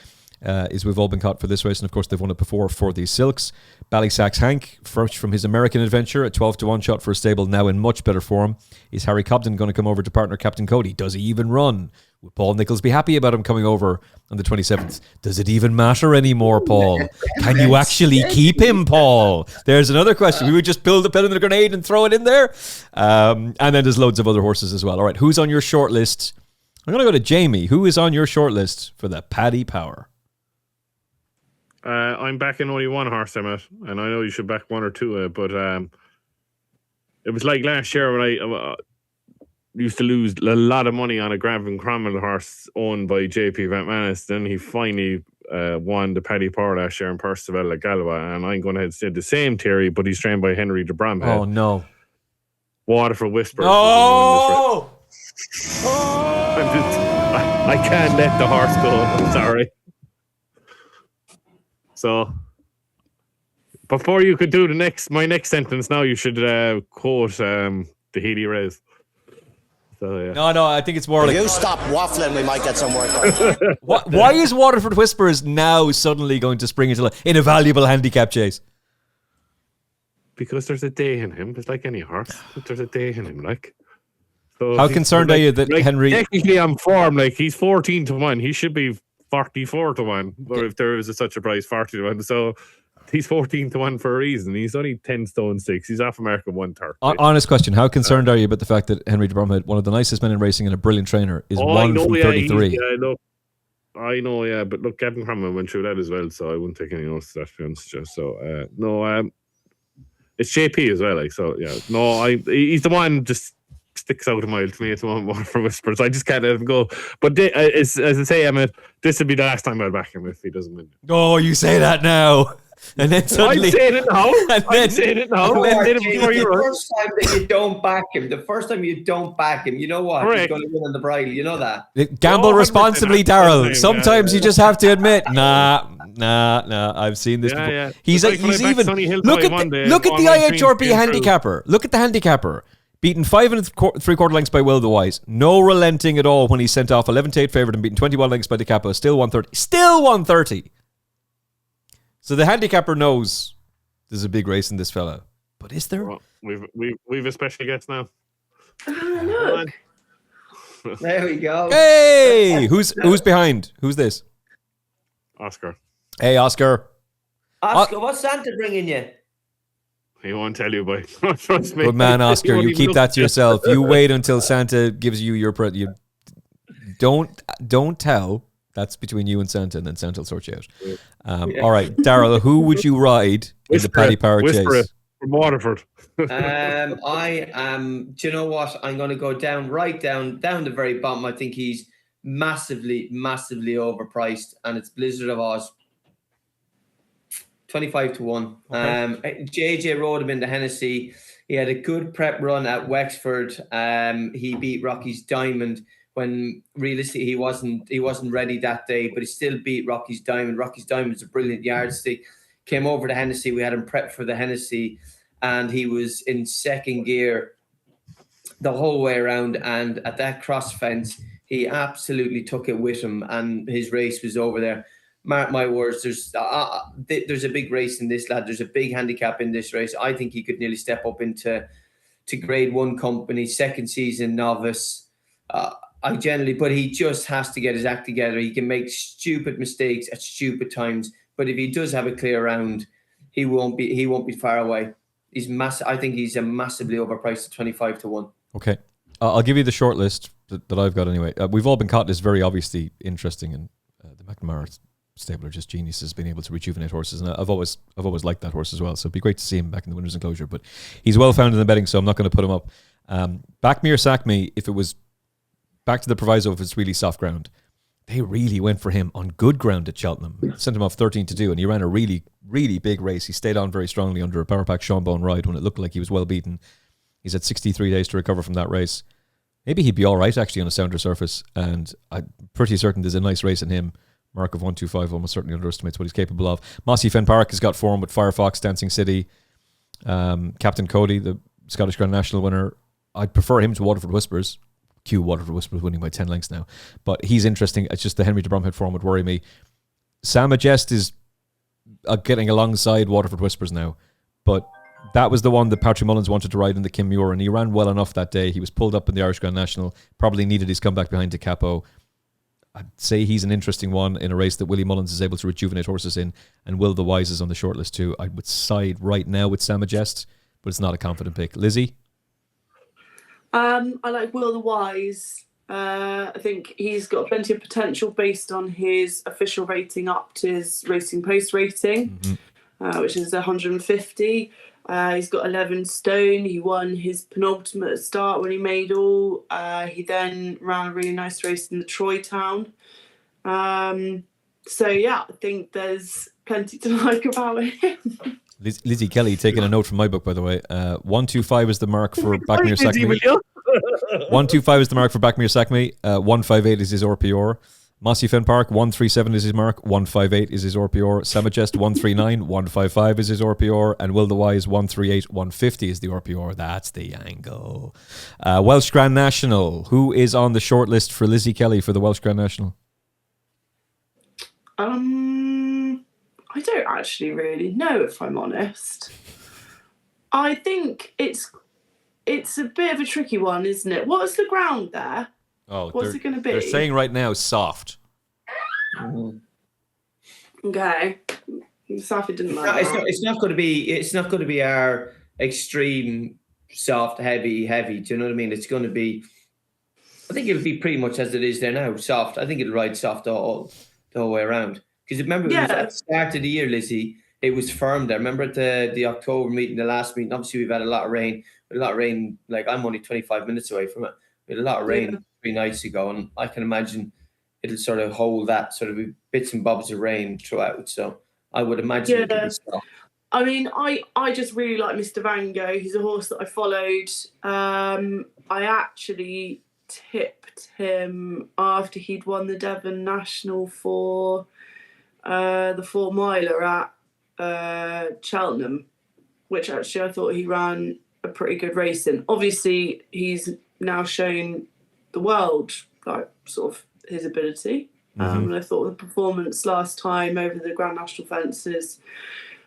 We've all been caught for this race, and of course they've won it before for the Silks. Ballysax Hank, fresh from his American adventure, a 12-1 shot for a stable now in much better form. Is Harry Cobden going to come over to partner Captain Cody? Does he even run? Will Paul Nichols be happy about him coming over on the 27th? Does it even matter anymore, Paul? Can you actually keep him, Paul? There's another question. We would just build a pin in the grenade and throw it in there. And then there's loads of other horses as well. All right, who's on your short list? I'm going to go to Jamie. Who is on your short list for the Paddy Power? I'm backing only one horse, Emmet, and I know you should back one or two, but it was like last year when I used to lose a lot of money on a Gavin Cromwell horse owned by JP Van Manis. Then he finally won the Paddy Power last year in Percival at Galway, and I'm going to say the same theory, but he's trained by Henry de Bromhead. Oh no! Waterford Whisper. Oh! I can't let the horse go. I'm sorry. So, before you could do my next sentence, now you should quote the Healy Rays. So, yeah. No, I think it's more like... If you stop waffling, we might get some work done. Why is Waterford Whispers now suddenly going to spring into in a valuable handicap chase? Because there's a day in him. It's like any horse. There's a day in him, like. So how concerned are you that Henry... Technically, I'm form. Like, he's 14-1. He should be 44-1, or if there is such a price, 40-1. So he's 14-1 for a reason. He's only 10 stone 6. He's off America 1/3. Honest question: how concerned are you about the fact that Henry de Bromhead, one of the nicest men in racing and a brilliant trainer, is 1 from 33? I know, but look, Gavin Cromwell went through that as well, so I wouldn't take any notice of that. To be honest, so it's JP as well. Like, so yeah, no, he's the one just sticks out a mile to me at the moment for Whispers. I just can't let him go. But as I say, Emmet, this will be the last time I'll back him if he doesn't win. Oh, you say that now. And then suddenly... I'm saying it now. The first time that you don't back him, you know what? Correct. He's going to win on the bridle. You know that. Gamble responsibly, Daryl. Sometimes you just have to admit, nah. I've seen this before. Yeah. He's even... Look at the IHRB handicapper. Look at the handicapper. Beaten 5 3/4 lengths by Will the Wise. No relenting at all when he sent off 11-8 favourite and beaten 21 lengths by the Capo. Still 130. Still 130. So the handicapper knows there's a big race in this fella. But is there? Well, we've a special guest now. Look. There we go. Hey! Who's behind? Who's this? Oscar. Hey, Oscar. Oscar, what's Santa bringing you? He won't tell you, boy. Trust me. Good man, Oscar. You keep that to yourself. You wait until Santa gives you your... You don't tell. That's between you and Santa, and then Santa will sort you out. All right, Daryl, who would you ride in the Paddy Power Chase? From Waterford. I am... Do you know what? I'm going to go down the very bottom. I think he's massively overpriced, and it's Blizzard of Oz. 25 to 1. Okay. JJ rode him in the Hennessy. He had a good prep run at Wexford. He beat Rocky's Diamond when realistically he wasn't ready that day, but he still beat Rocky's Diamond. Rocky's Diamond is a brilliant yardstick. Came over the Hennessy. We had him prepped for the Hennessy, and he was in second gear the whole way around. And at that cross fence, he absolutely took it with him, and his race was over there. Mark my words, there's a big race in this, lad. There's a big handicap in this race. I think he could nearly step up into Grade 1 company, second season novice. But he just has to get his act together. He can make stupid mistakes at stupid times, but if he does have a clear round, he won't be far away. He's massive. I think he's a massively overpriced at 25 to 1. Okay. I'll give you the short list that I've got anyway. We've all been caught this very obviously interesting, and the McNamara stable are just geniuses being able to rejuvenate horses, and I've always liked that horse as well, so it'd be great to see him back in the winner's enclosure, but he's well found in the betting, so I'm not going to put him up. Back me or sack me, if it was back to the proviso, if it's really soft ground. They really went for him on good ground at Cheltenham. Sent him off 13 to 2, and he ran a really, really big race. He stayed on very strongly under a power pack Seanbone ride when it looked like he was well beaten. He's had 63 days to recover from that race. Maybe he'd be all right actually on a sounder surface, and I'm pretty certain there's a nice race in him. Mark of 125 almost certainly underestimates what he's capable of. Mossy Fen Park has got form with Firefox, Dancing City, Captain Cody, the Scottish Grand National winner. I'd prefer him to Waterford Whispers. Waterford Whispers winning by 10 lengths now. But he's interesting. It's just the Henry de Bromhead form would worry me. Sam Majest is getting alongside Waterford Whispers now. But that was the one that Patrick Mullins wanted to ride in the Kim Muir, and he ran well enough that day. He was pulled up in the Irish Grand National. Probably needed his comeback behind De Capo. I'd say he's an interesting one in a race that Willie Mullins is able to rejuvenate horses in, and Will the Wise is on the shortlist too. I would side right now with Sam Majest, but it's not a confident pick. Lizzie? I like Will the Wise. I think he's got plenty of potential based on his official rating up to his Racing Post rating, which is 150. He's got 11 stone. He won his penultimate start when he made all. He then ran a really nice race in the Troy Town. So yeah, I think there's plenty to like about him. Lizzie Kelly taking a note from my book, by the way. 125 is the mark for Back Me or Sack Me. 125 is the mark for Back Me or Sack Me. 158 is his RPR. Mossy Fen Park, 137 is his mark. 158 is his RPR. Samajest, 139. 155 is his RPR. And Will the Wise, 138. 150 is the RPR. That's the angle. Welsh Grand National. Who is on the short list for Lizzie Kelly for the Welsh Grand National? I don't actually really know, if I'm honest. I think it's a bit of a tricky one, isn't it? What's the ground there? Oh, what's it going to be? They're saying right now soft. Okay. Safi didn't like that. It's not going to be our extreme soft, heavy. Do you know what I mean? It's going to be. I think it'll be pretty much as it is there now, soft. I think it'll ride soft the whole way around. Because remember, it was at the start of the year, Lizzie, it was firm there. Remember at the October meeting, the last meeting, obviously we've had a lot of rain. Like I'm only 25 minutes away from it. We had a lot of rain 3 nights ago, and I can imagine it'll sort of hold that sort of bits and bobs of rain throughout. So I would imagine it'll be soft. I mean, I just really like Mr. Vango. He's a horse that I followed. I actually tipped him after he'd won the Devon National for the 4 miler at Cheltenham, which actually I thought he ran a pretty good race in. Obviously, he's now shown the world like sort of his ability. And I thought the performance last time over the Grand National fences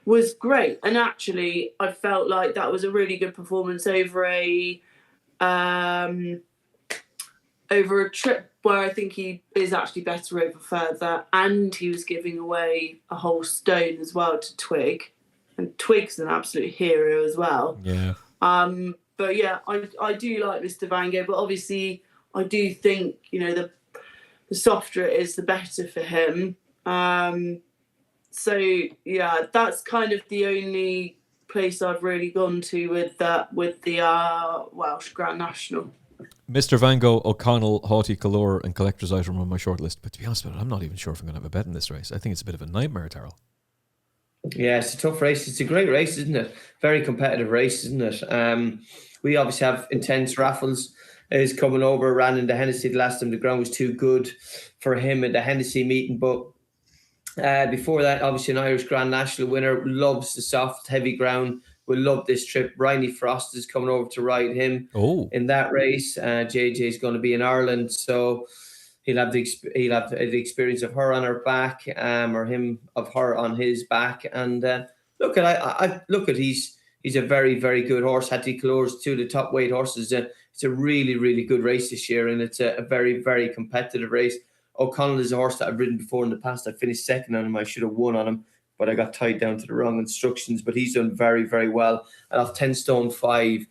was great. And actually, I felt like that was a really good performance over a trip where I think he is actually better over further, and he was giving away a whole stone as well to Twig, and Twig's an absolute hero as well. Yeah. But yeah, I do like Mr. Vango, but obviously I do think, you know, the softer it is, the better for him. So yeah, that's kind of the only place I've really gone to with the Welsh Grand National. Mr. Vango, O'Connell, Haughty Colour, and Collector's Item on my shortlist. But to be honest with it, I'm not even sure if I'm going to have a bet in this race. I think it's a bit of a nightmare, Daryl. Yeah, it's a tough race. It's a great race, isn't it? Very competitive race, isn't it? We obviously have Intense Raffles is coming over, ran in the Hennessy the last time. The ground was too good for him at the Hennessy meeting. But before that, obviously an Irish Grand National winner, loves the soft, heavy ground, will love this trip. Bryony Frost is coming over to ride him in that race. JJ is going to be in Ireland, so he'll have the experience of her on her back, or him of her on his back. And he's a very, very good horse. Hattie Clores, two of the top weight horses. It's a really, really good race this year, and it's a very, very competitive race. O'Connell is a horse that I've ridden before in the past. I finished second on him. I should have won on him, but I got tied down to the wrong instructions. But he's done very, very well. And off 10 stone 5,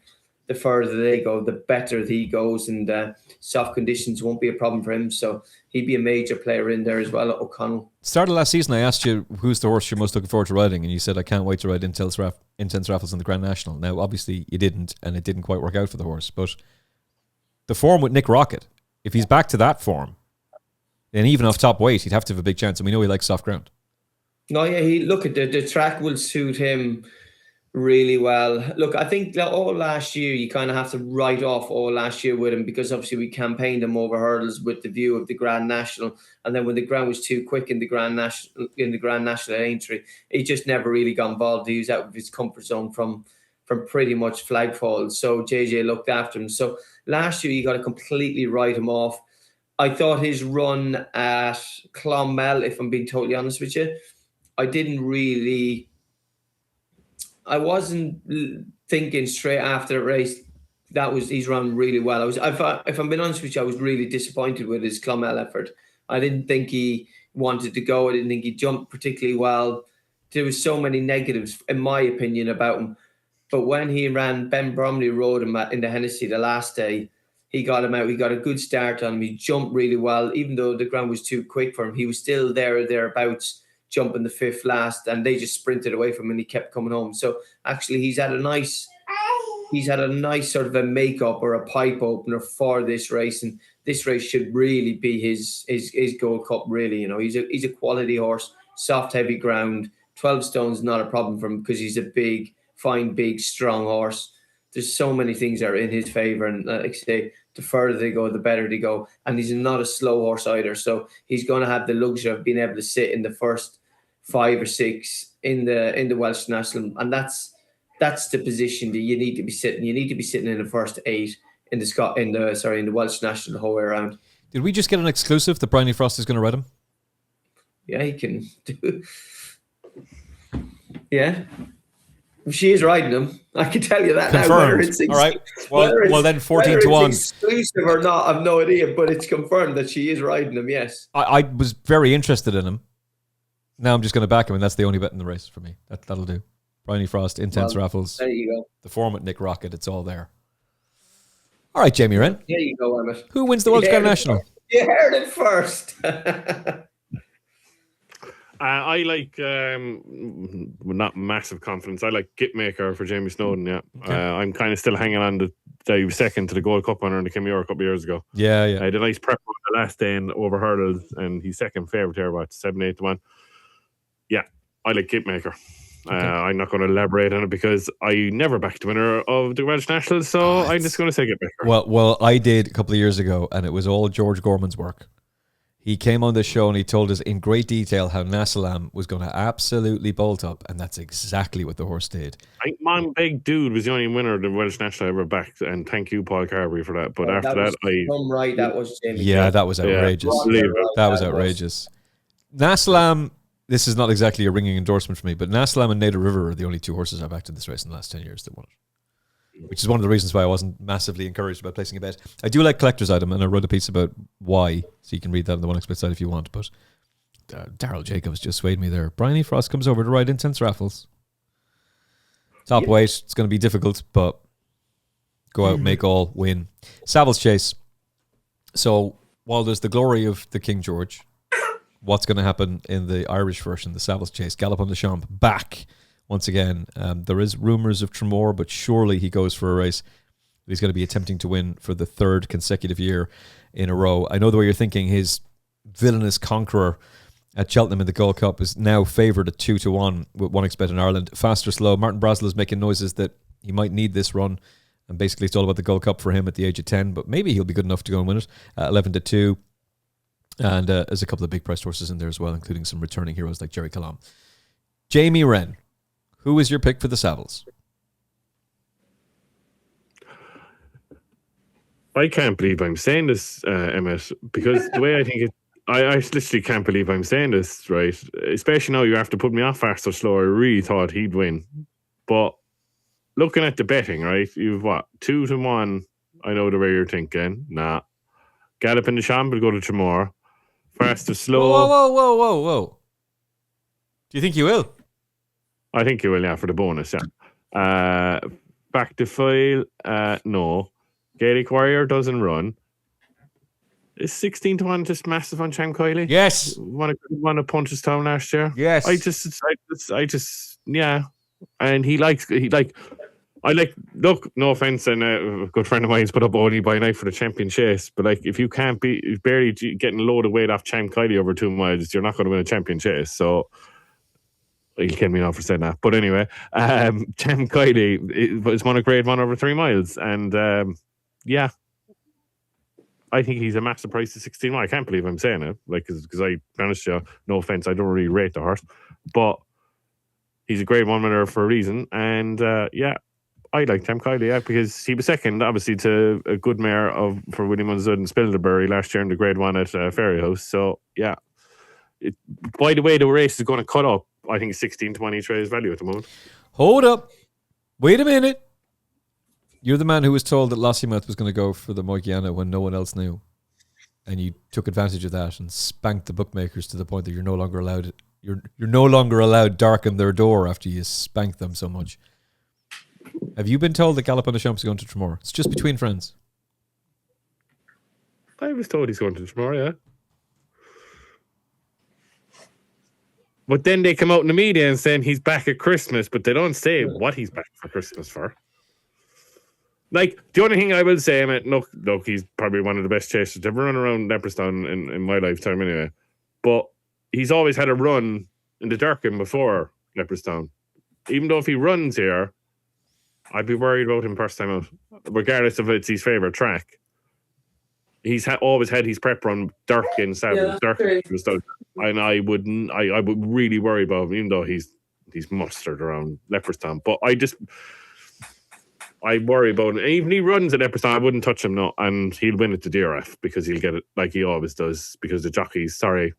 the further they go, the better he goes, and soft conditions won't be a problem for him. So he'd be a major player in there as well, O'Connell. Start of last season, I asked you who's the horse you're most looking forward to riding, and you said I can't wait to ride Intense Raffles in the Grand National. Now, obviously, you didn't, and it didn't quite work out for the horse. But the form with Nick Rocket, if he's back to that form, then even off top weight, he'd have to have a big chance, and we know he likes soft ground. No, yeah, look at the track will suit him really well. Look, I think that all last year you kind of have to write off all last year with him, because obviously we campaigned him over hurdles with the view of the Grand National, and then when the ground was too quick in the Grand National at Aintree, he just never really got involved. He was out of his comfort zone from pretty much flagfall. So JJ looked after him. So last year you got to completely write him off. I thought his run at Clonmel, if I'm being totally honest with you, I wasn't thinking straight after the race he's run really well. If I'm being honest with you, I was really disappointed with his Clonmel effort. I didn't think he wanted to go. I didn't think he jumped particularly well. There was so many negatives, in my opinion, about him. But when he ran, Ben Bromley rode him in the Hennessy the last day. He got him out. He got a good start on him. He jumped really well. Even though the ground was too quick for him, he was still there or thereabouts, jumping the 5th last, and they just sprinted away from him and he kept coming home. So actually he's had a nice sort of a makeup or a pipe opener for this race, and this race should really be his Gold Cup, really. You know, he's a quality horse, soft, heavy ground. 12 stones not a problem for him because he's a big, fine, big, strong horse. There's so many things that are in his favour, and like I say, the further they go, the better they go. And he's not a slow horse either, so he's going to have the luxury of being able to sit in the first 5 or 6 in the Welsh National, and that's the position that you need to be sitting. You need to be sitting in the first 8 in the Welsh National the whole way around. Did we just get an exclusive that Bryony Frost is going to ride him? Yeah, he can do. Yeah. She is riding him. I can tell you that confirmed. Now. All right. Well, then 14-1. Exclusive or not, I've no idea, but it's confirmed that she is riding him. Yes. I was very interested in him. Now I'm just going to back him, and that's the only bet in the race for me. That'll do. Bryony Frost, Intense Raffles. There you go. The form with Nick Rocket, it's all there. All right, Jamie Wrenn. There you go, Emmet. Who wins the Welsh Grand National? You heard it first. I like, not massive confidence. I like Gitmaker for Jamie Snowden, yeah. Okay. I'm kind of still hanging on to he was second to the Gold Cup winner in the Kimura a couple of years ago. Yeah. I had a nice prep on the last day and over hurdles, and he's second favourite here, 7-8-1. Yeah, I like Gitmaker. Okay. I'm not going to elaborate on it because I never backed the winner of the Welsh National, so I'm just going to say Gitmaker. Well, I did a couple of years ago, and it was all George Gorman's work. He came on the show and he told us in great detail how Nassalam was going to absolutely bolt up, and that's exactly what the horse did. I think Mon Big Dude was the only winner of the Welsh National I ever backed, and thank you, Paul Carberry, for that. But after that, that was Jamie. Yeah, that was outrageous. That was outrageous. Nassalam, this is not exactly a ringing endorsement for me, but Nassalam and Nader River are the only 2 horses I've backed in this race in the last 10 years that won it. Which is one of the reasons why I wasn't massively encouraged about placing a bet. I do like collector's item, and I wrote a piece about why, so you can read that on the One Expert side if you want. But Daryl Jacobs just swayed me there. Bryony Frost comes over to ride Intense Raffles. Top weight, it's going to be difficult, but go out, make all, win. Savills Chase. So while there's the glory of the King George, what's going to happen in the Irish version, the Savills Chase? Galop on the Champ back. Once again, there is rumours of Tremor, but surely he goes for a race. He's going to be attempting to win for the 3rd consecutive year in a row. I know the way you're thinking, his villainous conqueror at Cheltenham in the Gold Cup is now favoured at 2-1 with 1xBet in Ireland. Fast or slow, Martin Braswell is making noises that he might need this run. And basically, it's all about the Gold Cup for him at the age of 10. But maybe he'll be good enough to go and win it. 11-2. And there's a couple of big priced horses in there as well, including some returning heroes like Jerry Calam. Jamie Wrenn, who is your pick for the Savills? I can't believe I'm saying this, Emmet, because the way I think it, I literally can't believe I'm saying this, right? Especially now you have to put me off Fast or Slow. I really thought he'd win. But looking at the betting, right? You've what? 2-1. I know the way you're thinking. Nah. Gallop in the Sham will go to Tramore. Fast or Slow. Whoa. Do you think you will? I think you will, yeah, for the bonus, yeah. Back to File, no. Gaelic Warrior doesn't run. Is 16-1 just massive on Cham Kiley? Yes. Won a Punchestown last year. Yes. I just, yeah. And look, no offense, and a good friend of mine's put up only by night for the champion chase, but like, if you can't be barely getting a load of weight off Cham Kiley over 2 miles, you're not going to win a champion chase. So he'll kill me now for saying that. But anyway, Cham Kiley was won a grade 1 over 3 miles, and yeah, I think he's a massive price of 16. I can't believe I'm saying it, like, because I, honestly, no offense, I don't really rate the horse, but he's a grade 1 winner for a reason, and yeah. I like Cham Kiley, yeah, because he was second, obviously, to a good mare for Willie Munzud and Spilderbury last year in the Grade 1 at Ferryhouse. So, yeah. By the way the race is going to cut up, I think 16-20 trades value at the moment. Hold up. Wait a minute. You're the man who was told that Lossiemouth was going to go for the Moikiana when no one else knew. And you took advantage of that and spanked the bookmakers to the point that you're no longer allowed darken their door after you spanked them so much. Have you been told that Gallop on the Champs is going to Tramore? It's just between friends. I was told he's going to Tramore, yeah. But then they come out in the media and saying he's back at Christmas, but they don't say what he's back for Christmas for. Like, the only thing I will say, Emmet, look, he's probably one of the best chasers to ever run around Leopardstown in my lifetime anyway. But he's always had a run in the Durkin before Leopardstown. Even though if he runs here, I'd be worried about him first time out, regardless if it's his favourite track. He's always had his prep run Durkin, Savills, Durkin stuff, and I would really worry about him, even though he's mustered around Leopardstown. But I worry about him. Even if he runs at Leopardstown, I wouldn't touch him, no, and he'll win at the DRF because he'll get it like he always does. Because the jockeys, sorry,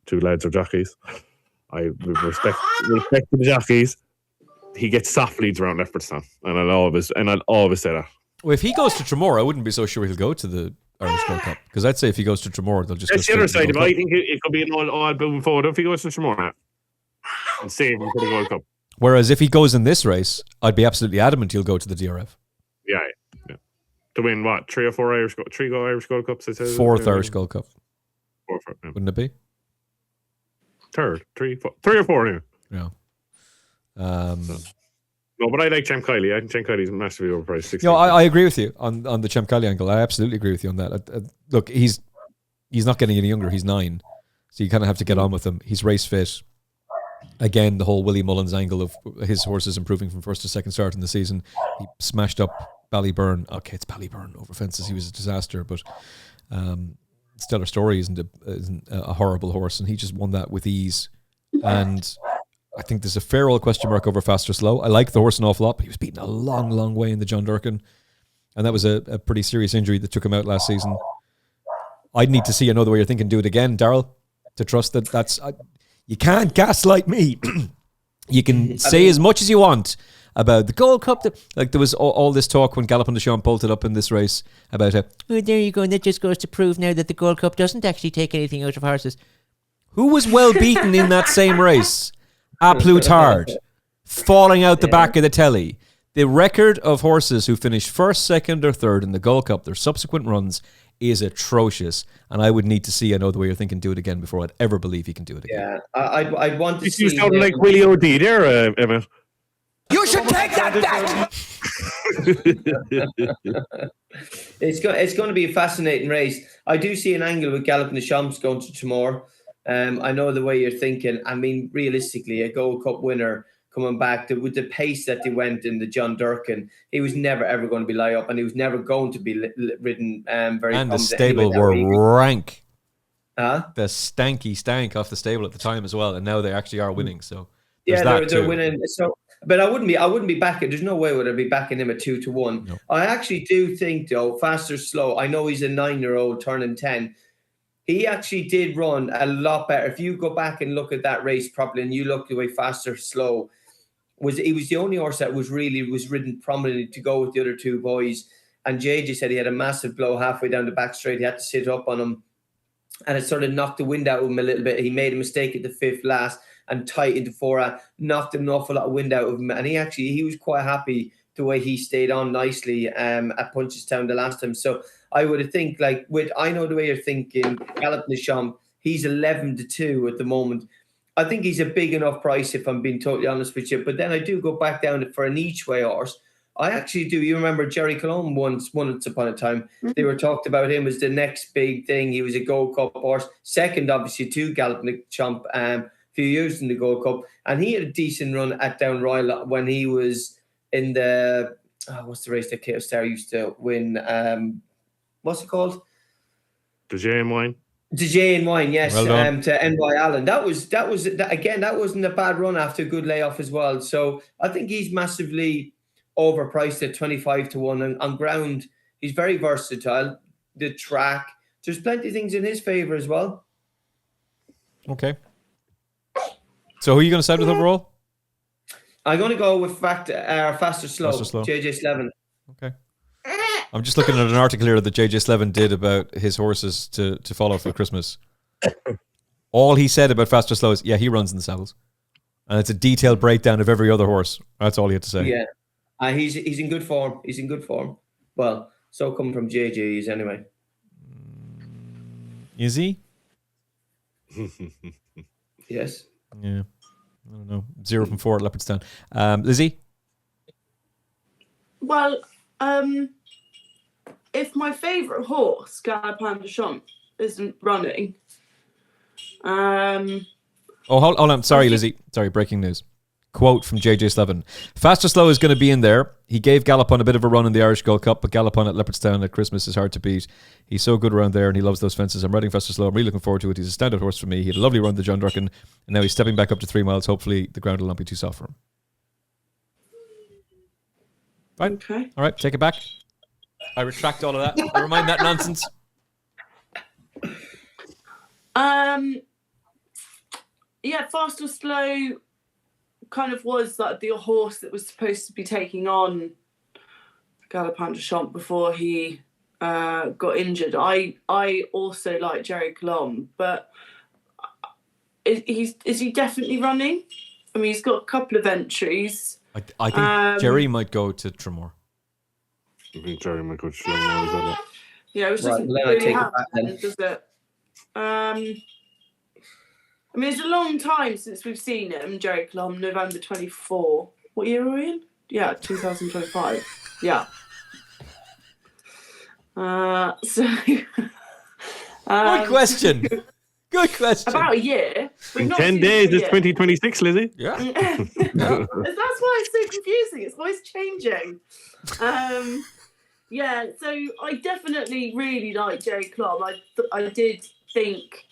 2 lads are jockeys. I respect the jockeys. He gets soft leads around Leopardstown, and I'll always say that. Well, if he goes to Tramore, I wouldn't be so sure he'll go to the Irish Gold Cup, because I'd say if he goes to Tramore, they'll just. That's the other side of it. I think it could be an all moving forward if he goes to Tramore and save him for the Gold Cup. Whereas if he goes in this race, I'd be absolutely adamant he'll go to the DRF. Yeah. To win what? 3 or 4 Irish Gold Cups? 4th Irish Gold Cup. 4th, yeah. Wouldn't it be? 3rd, 3 or 4 anyway. Yeah. No, but I like Cham Kiley. I think Cham Kiley's massively overpriced. I agree with you on the Cham Kiley angle. I absolutely agree with you on that. Look, he's not getting any younger. He's 9, so you kind of have to get on with him. He's race fit. Again, the whole Willie Mullins angle of his horses improving from first to second start in the season. He smashed up Ballyburn. Okay, it's Ballyburn over fences. He was a disaster, but Stellar Story isn't a horrible horse, and he just won that with ease. And I think there's a fair old question mark over Fast or Slow. I like the horse an awful lot, but he was beaten a long, long way in the John Durkin. And that was a pretty serious injury that took him out last season. I'd need to see, I know the way you're thinking, do it again, Daryl, to trust that you can't gaslight me. You can say as much as you want about the Gold Cup. Like, there was all this talk when Gallop on the Champ bolted up in this race about there you go, and that just goes to prove now that the Gold Cup doesn't actually take anything out of horses. Who was well beaten in that same race? A Plutard, falling out the back of the telly. The record of horses who finished first, second, or third in the Gold Cup, their subsequent runs, is atrocious. And I would need to see, I know the way you're thinking, do it again before I'd ever believe he can do it again. Yeah, I'd want to see. You sound like Willie O.D. there, Emmet. You should take that back! It's going to be a fascinating race. I do see an angle with Gallop in the Champs going to Tramore. I know the way you're thinking. I mean, realistically, a Gold Cup winner coming back with the pace that they went in the John Durkin, he was never ever going to be lie up, and he was never going to be ridden very. And the stable were rank. Huh? The stanky stank off the stable at the time as well, and now they actually are winning. So yeah, they're winning. So, but I wouldn't be backing. There's no way would I be backing him at 2-1. No. I actually do think though, Fast or Slow. I know he's a 9-year-old turning 10. He actually did run a lot better. If you go back and look at that race properly, and you look the way Fast or Slow he was the only horse that was ridden prominently to go with the other two boys. And JJ said he had a massive blow halfway down the back straight. He had to sit up on him, and it sort of knocked the wind out of him a little bit. He made a mistake at the 5th last and tightened the 4, knocked an awful lot of wind out of him. And he was quite happy the way he stayed on nicely at Punchestown the last time. So I would think I know the way you're thinking. Galop de Champ, he's 11-2 at the moment. I think he's a big enough price, if I'm being totally honest with you. But then I do go back down for an each way horse. I actually do. You remember Jerry Colombe once upon a time. Mm-hmm. They were talked about him as the next big thing. He was a Gold Cup horse. Second, obviously, to Galop de Champ a few years in the Gold Cup. And he had a decent run at Down Royal when he was in the... what's the race that Kate Star used to win? What's it called? The J and Wine. The J and Wine, yes, well to NY Allen. That wasn't a bad run after a good layoff as well. So I think he's massively overpriced at 25-1 and on ground. He's very versatile. The track, there's plenty of things in his favour as well. Okay. So who are you going to side with overall? I'm going to go with Fast or Slow. JJ Slevin. Okay. I'm just looking at an article here that JJ Slevin did about his horses to follow for Christmas. All he said about Fast or Slow is, he runs in the saddles. And it's a detailed breakdown of every other horse. That's all he had to say. Yeah. He's in good form. He's in good form. Well, so coming from JJ anyway. Is he? Yes. Yeah. I don't know. 0 from 4 at Leopardstown. Lizzie? Well, if my favourite horse, Galop de Champ, isn't running... hold on. Sorry, Lizzie. Sorry, breaking news. Quote from JJ Slevin. Fast or Slow is going to be in there. He gave Galopon a bit of a run in the Irish Gold Cup, but Galopon at Leopardstown at Christmas is hard to beat. He's so good around there and he loves those fences. I'm riding Fast or Slow. I'm really looking forward to it. He's a standout horse for me. He had a lovely run the John Durkin, and now he's stepping back up to 3 miles. Hopefully the ground will not be too soft for him. Fine. Okay. All right, take it back. I retract all of that. Never mind that nonsense. Fast or Slow kind of was like the horse that was supposed to be taking on Galop de Champ before he got injured. I also like Jerry Colombe, but is he definitely running? I mean, he's got a couple of entries. I think Jerry might go to Tremor. I think Jerry might go to Tremor. Yeah, it was just really happening, does it? I mean, it's a long time since we've seen him, Jerry Colombe, November 24. What year are we in? Yeah, 2025. Yeah. Good question. Good question. About a year. In 10 days, it's 2026, Lizzie. Yeah. That's why it's so confusing. It's always changing. So I definitely really like Jerry Colombe. I did think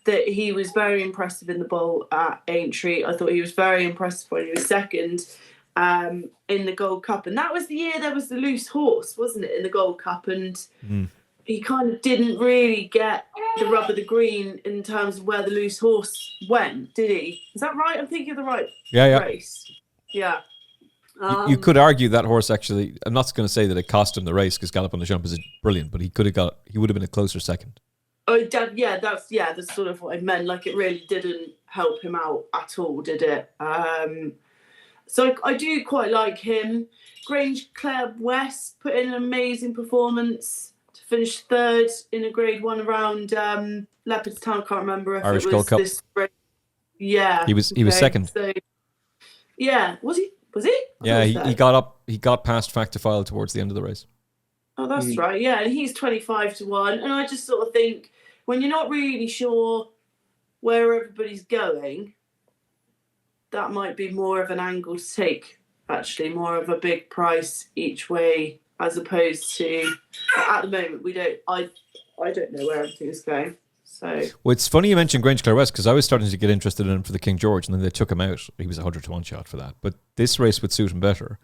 that he was very impressive in the bowl at Aintree. I thought he was very impressive when he was second in the Gold Cup. And that was the year there was the loose horse, wasn't it, in the Gold Cup? And he kind of didn't really get the rub of the green in terms of where the loose horse went, did he? Is that right? I'm thinking of the right race. Yeah. You could argue that horse actually, I'm not going to say that it cost him the race because Galop de Champ is brilliant, but he would have been a closer second. Oh, that's sort of what I meant. Like, it really didn't help him out at all, did it? So I do quite like him. Grange Club West put in an amazing performance to finish third in a Grade 1 around Leopardstown. I can't remember if Irish it was Gold Cup. this race. Yeah. He was second. So, yeah. Was he? Yeah, he got past Fact to File towards the end of the race. Oh, that's right. Yeah, and he's 25-1. And I just sort of think, when you're not really sure where everybody's going, that might be more of an angle to take, actually, more of a big price each way, as opposed to, at the moment, I don't know where everything's going. So, well, it's funny you mentioned Grange Clare West, because I was starting to get interested in him for the King George, and then they took him out. He was 100-1 shot for that. But this race would suit him better.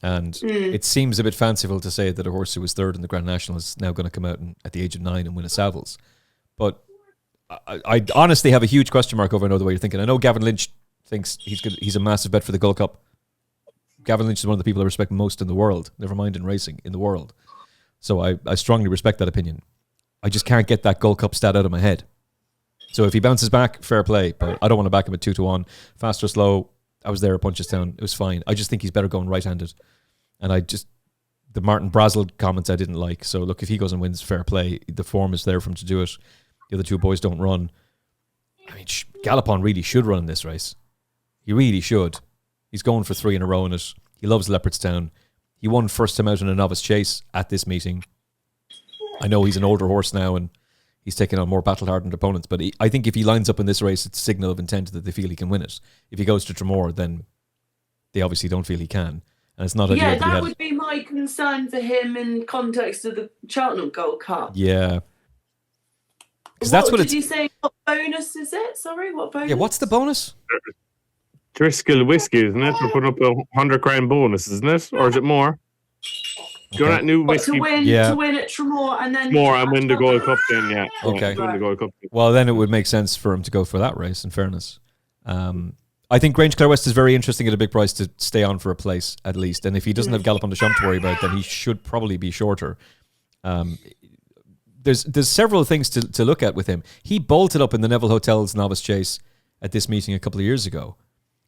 And it seems a bit fanciful to say that a horse who was third in the Grand National is now going to come out at the age of 9 and win a Savills. But I honestly have a huge question mark over, I know the way you're thinking. I know Gavin Lynch thinks he's a massive bet for the Gold Cup. Gavin Lynch is one of the people I respect most in the world, never mind in racing, in the world. So I strongly respect that opinion. I just can't get that Gold Cup stat out of my head. So if he bounces back, fair play, but I don't want to back him at 2-1. Fast or slow, I was there at Punchestown. It was fine. I just think he's better going right-handed. And the Martin Brazel comments I didn't like. So look, if he goes and wins, fair play. The form is there for him to do it. The other two boys don't run. I mean, Galopon really should run in this race. He really should. He's going for 3 in a row in it. He loves Leopardstown. He won first time out in a Novice Chase at this meeting. I know he's an older horse now and he's taken on more battle-hardened opponents, but I think if he lines up in this race, it's a signal of intent that they feel he can win it. If he goes to Tremor, then they obviously don't feel he can. And it's not yeah, that would be my concern for him in context of the Cheltenham Gold Cup. Yeah. Because that's what did you say? What bonus is it? Sorry, what bonus? Yeah, what's the bonus? Driscoll whiskey, isn't it? We're putting up a $100,000 bonus, isn't it? Or is it more? Do you know that new whiskey? To win at Tremor and then more and win the Gold Cup then, yeah. Okay. Win the Gold Cup. Well, then it would make sense for him to go for that race, in fairness. I think Grange Clare West is very interesting at a big price to stay on for a place, at least. And if he doesn't have Galopon de Champ to worry about, then he should probably be shorter. There's several things to look at with him. He bolted up in the Neville Hotel's Novice Chase at this meeting a couple of years ago.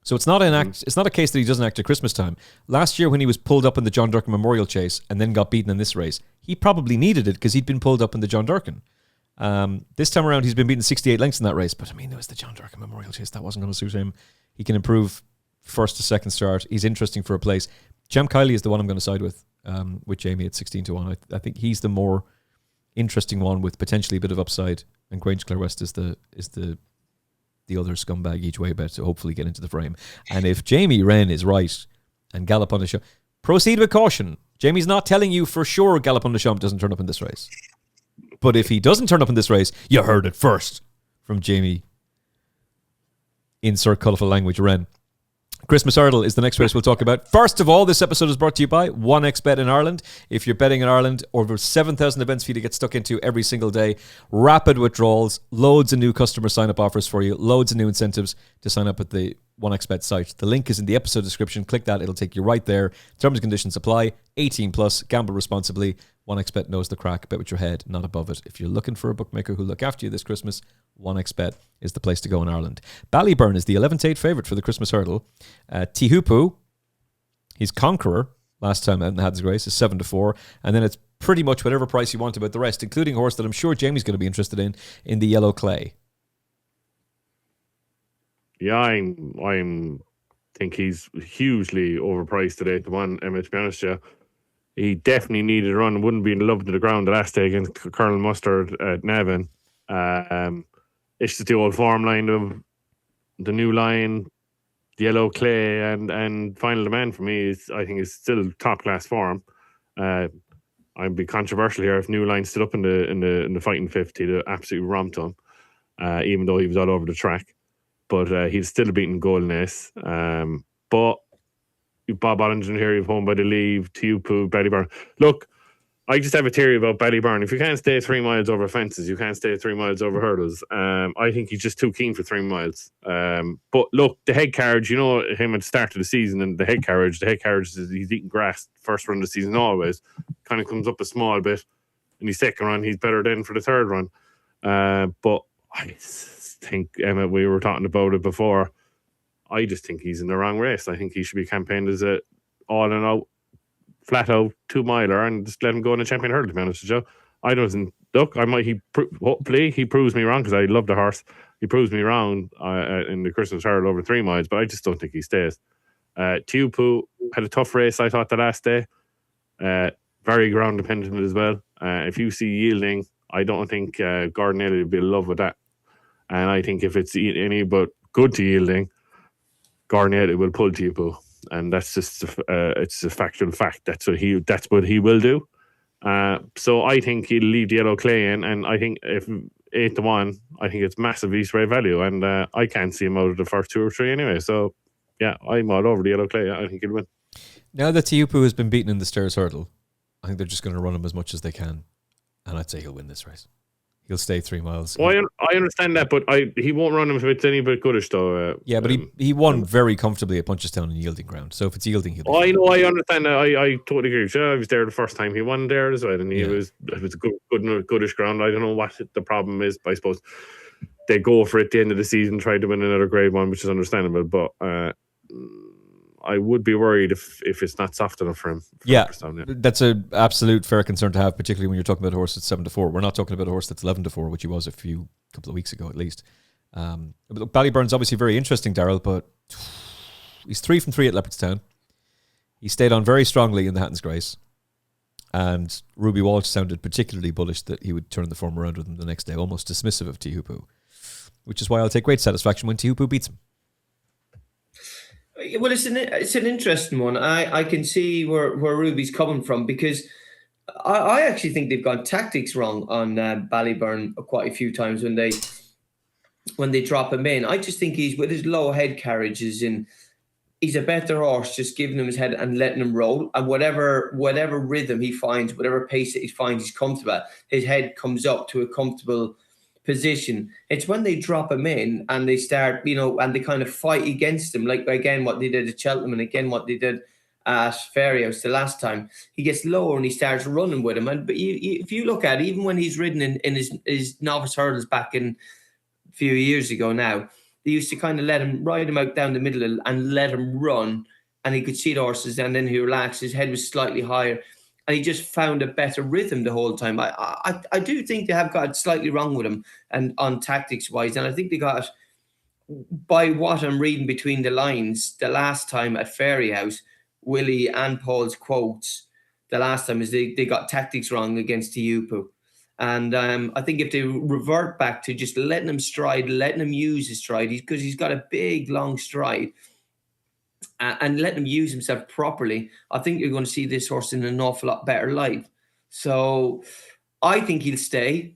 So it's not a case that he doesn't act at Christmas time. Last year when he was pulled up in the John Durkin Memorial Chase and then got beaten in this race, he probably needed it because he'd been pulled up in the John Durkin. This time around he's been beaten 68 lengths in that race, but I mean, it was the John Durkin Memorial Chase. That wasn't going to suit him. He can improve first to second start. He's interesting for a place. Jem Kiley is the one I'm going to side with Jamie at 16-1. I think he's the more interesting one with potentially a bit of upside, and Grange Clare West is the other scumbag each way bet to hopefully get into the frame. And if Jamie Wrenn is right and Galopon de Champ, proceed with caution. Jamie's not telling you for sure Galopon de Champ doesn't turn up in this race. But if he doesn't turn up in this race, you heard it first from Jamie. Insert colourful language, Wrenn. Christmas Hurdle is the next race we'll talk about. First of all, this episode is brought to you by 1xBet in Ireland. If you're betting in Ireland, over 7,000 events for you to get stuck into every single day. Rapid withdrawals, loads of new customer sign-up offers for you, loads of new incentives to sign up at the 1xBet site. The link is in the episode description. Click that, it'll take you right there. Terms and conditions apply. 18 plus, gamble responsibly. 1xBet knows the crack. Bet with your head, not above it. If you're looking for a bookmaker who'll look after you this Christmas, 1xBet is the place to go in Ireland. Ballyburn is the 11th-8 favourite for the Christmas Hurdle. Tihupu, he's conqueror last time out in the Haddon's Grace, is 7-4. And then it's pretty much whatever price you want about the rest, including a horse that I'm sure Jamie's going to be interested in the Yellow Clay. Yeah, I'm think he's hugely overpriced today. The one, Emmet, to be honest, yeah. He definitely needed a run. Wouldn't be loved to the ground the last day against Colonel Mustard at Navan. It's just the old form line of the new line, the Yellow Clay, and Final Demand for me I think is still top class form. I'd be controversial here if New Line stood up in the fighting 50. He'd absolutely romped him, even though he was all over the track. But he's still beating Golden Ace. But Bob Ollinger here, you've home by the leave, Tiupu, Ballyburn. Look, I just have a theory about Ballyburn. If you can't stay 3 miles over fences, you can't stay 3 miles over hurdles. I think he's just too keen for 3 miles. But look, the head carriage, you know him at the start of the season, and the head carriage is he's eating grass first run of the season always. Kind of comes up a small bit. In his second run, he's better than for the third run. But I think, Emma, we were talking about it before. I just think he's in the wrong race. I think he should be campaigned as a all and out, flat out 2 miler and just let him go in a champion hurdle, to be honest with you. I don't look. Hopefully he proves me wrong, because I love the horse. He proves me wrong in the Christmas hurdle over 3 miles, but I just don't think he stays. Tiupu had a tough race, I thought, the last day. Very ground dependent as well. If you see yielding, I don't think Gordon Elliott would be in love with that. And I think if it's any but good to yielding, Garnet will pull Tipu. And that's just it's a factual fact. That's what he will do. So I think he'll leave the Yellow Clay in, and I think if 8-1, I think it's massive East Way value, and I can't see him out of the first 2 or 3 anyway. So yeah, I'm all over the Yellow Clay. I think he'll win. Now that Tiupu has been beaten in the Stairs Hurdle, I think they're just going to run him as much as they can, and I'd say he'll win this race. He'll stay 3 miles. Well, I understand that, but he won't run him if it's any bit goodish, though. Yeah, but he won very comfortably at Punchestown in yielding ground. So if it's yielding, he'll be I know, I understand that. I totally agree. So I was there the first time he won there as well, and it was a goodish ground. I don't know what the problem is, but I suppose they go for it at the end of the season, try to win another Grade 1, which is understandable, but I would be worried if it's not soft enough for him. That's an absolute fair concern to have, particularly when you're talking about a horse that's 7-4. We're not talking about a horse that's 11-4, which he was a couple of weeks ago at least. But look, Ballyburn's obviously very interesting, Daryl, but he's 3 from 3 at Leopardstown. He stayed on very strongly in the Hatton's Grace, and Ruby Walsh sounded particularly bullish that he would turn the form around with him the next day, almost dismissive of Tihupu, which is why I'll take great satisfaction when Tihupu beats him. Well, it's an interesting one. I can see where Ruby's coming from, because I actually think they've got tactics wrong on Ballyburn quite a few times when they drop him in. I just think he's, with his low head carriages, he's a better horse just giving him his head and letting him roll. And whatever rhythm he finds, whatever pace that he finds he's comfortable at, his head comes up to a comfortable position. It's when they drop him in and they start, and they kind of fight against him, like again what they did at Cheltenham and again what they did at Fairyhouse the last time. He gets lower and he starts running with him. But if you look at it, even when he's ridden in his novice hurdles back in a few years ago now, they used to kind of ride him out down the middle and let him run, and he could see the horses, and then he relaxed. His head was slightly higher, and he just found a better rhythm the whole time. I do think they have got slightly wrong with him and on tactics wise. And I think they got, by what I'm reading between the lines, the last time at Fairyhouse, Willie and Paul's quotes, the last time is they got tactics wrong against Tiupu. And I think if they revert back to just letting him stride, letting him use his stride, because he's got a big, long stride, and let him use himself properly, I think you're going to see this horse in an awful lot better light. So I think he'll stay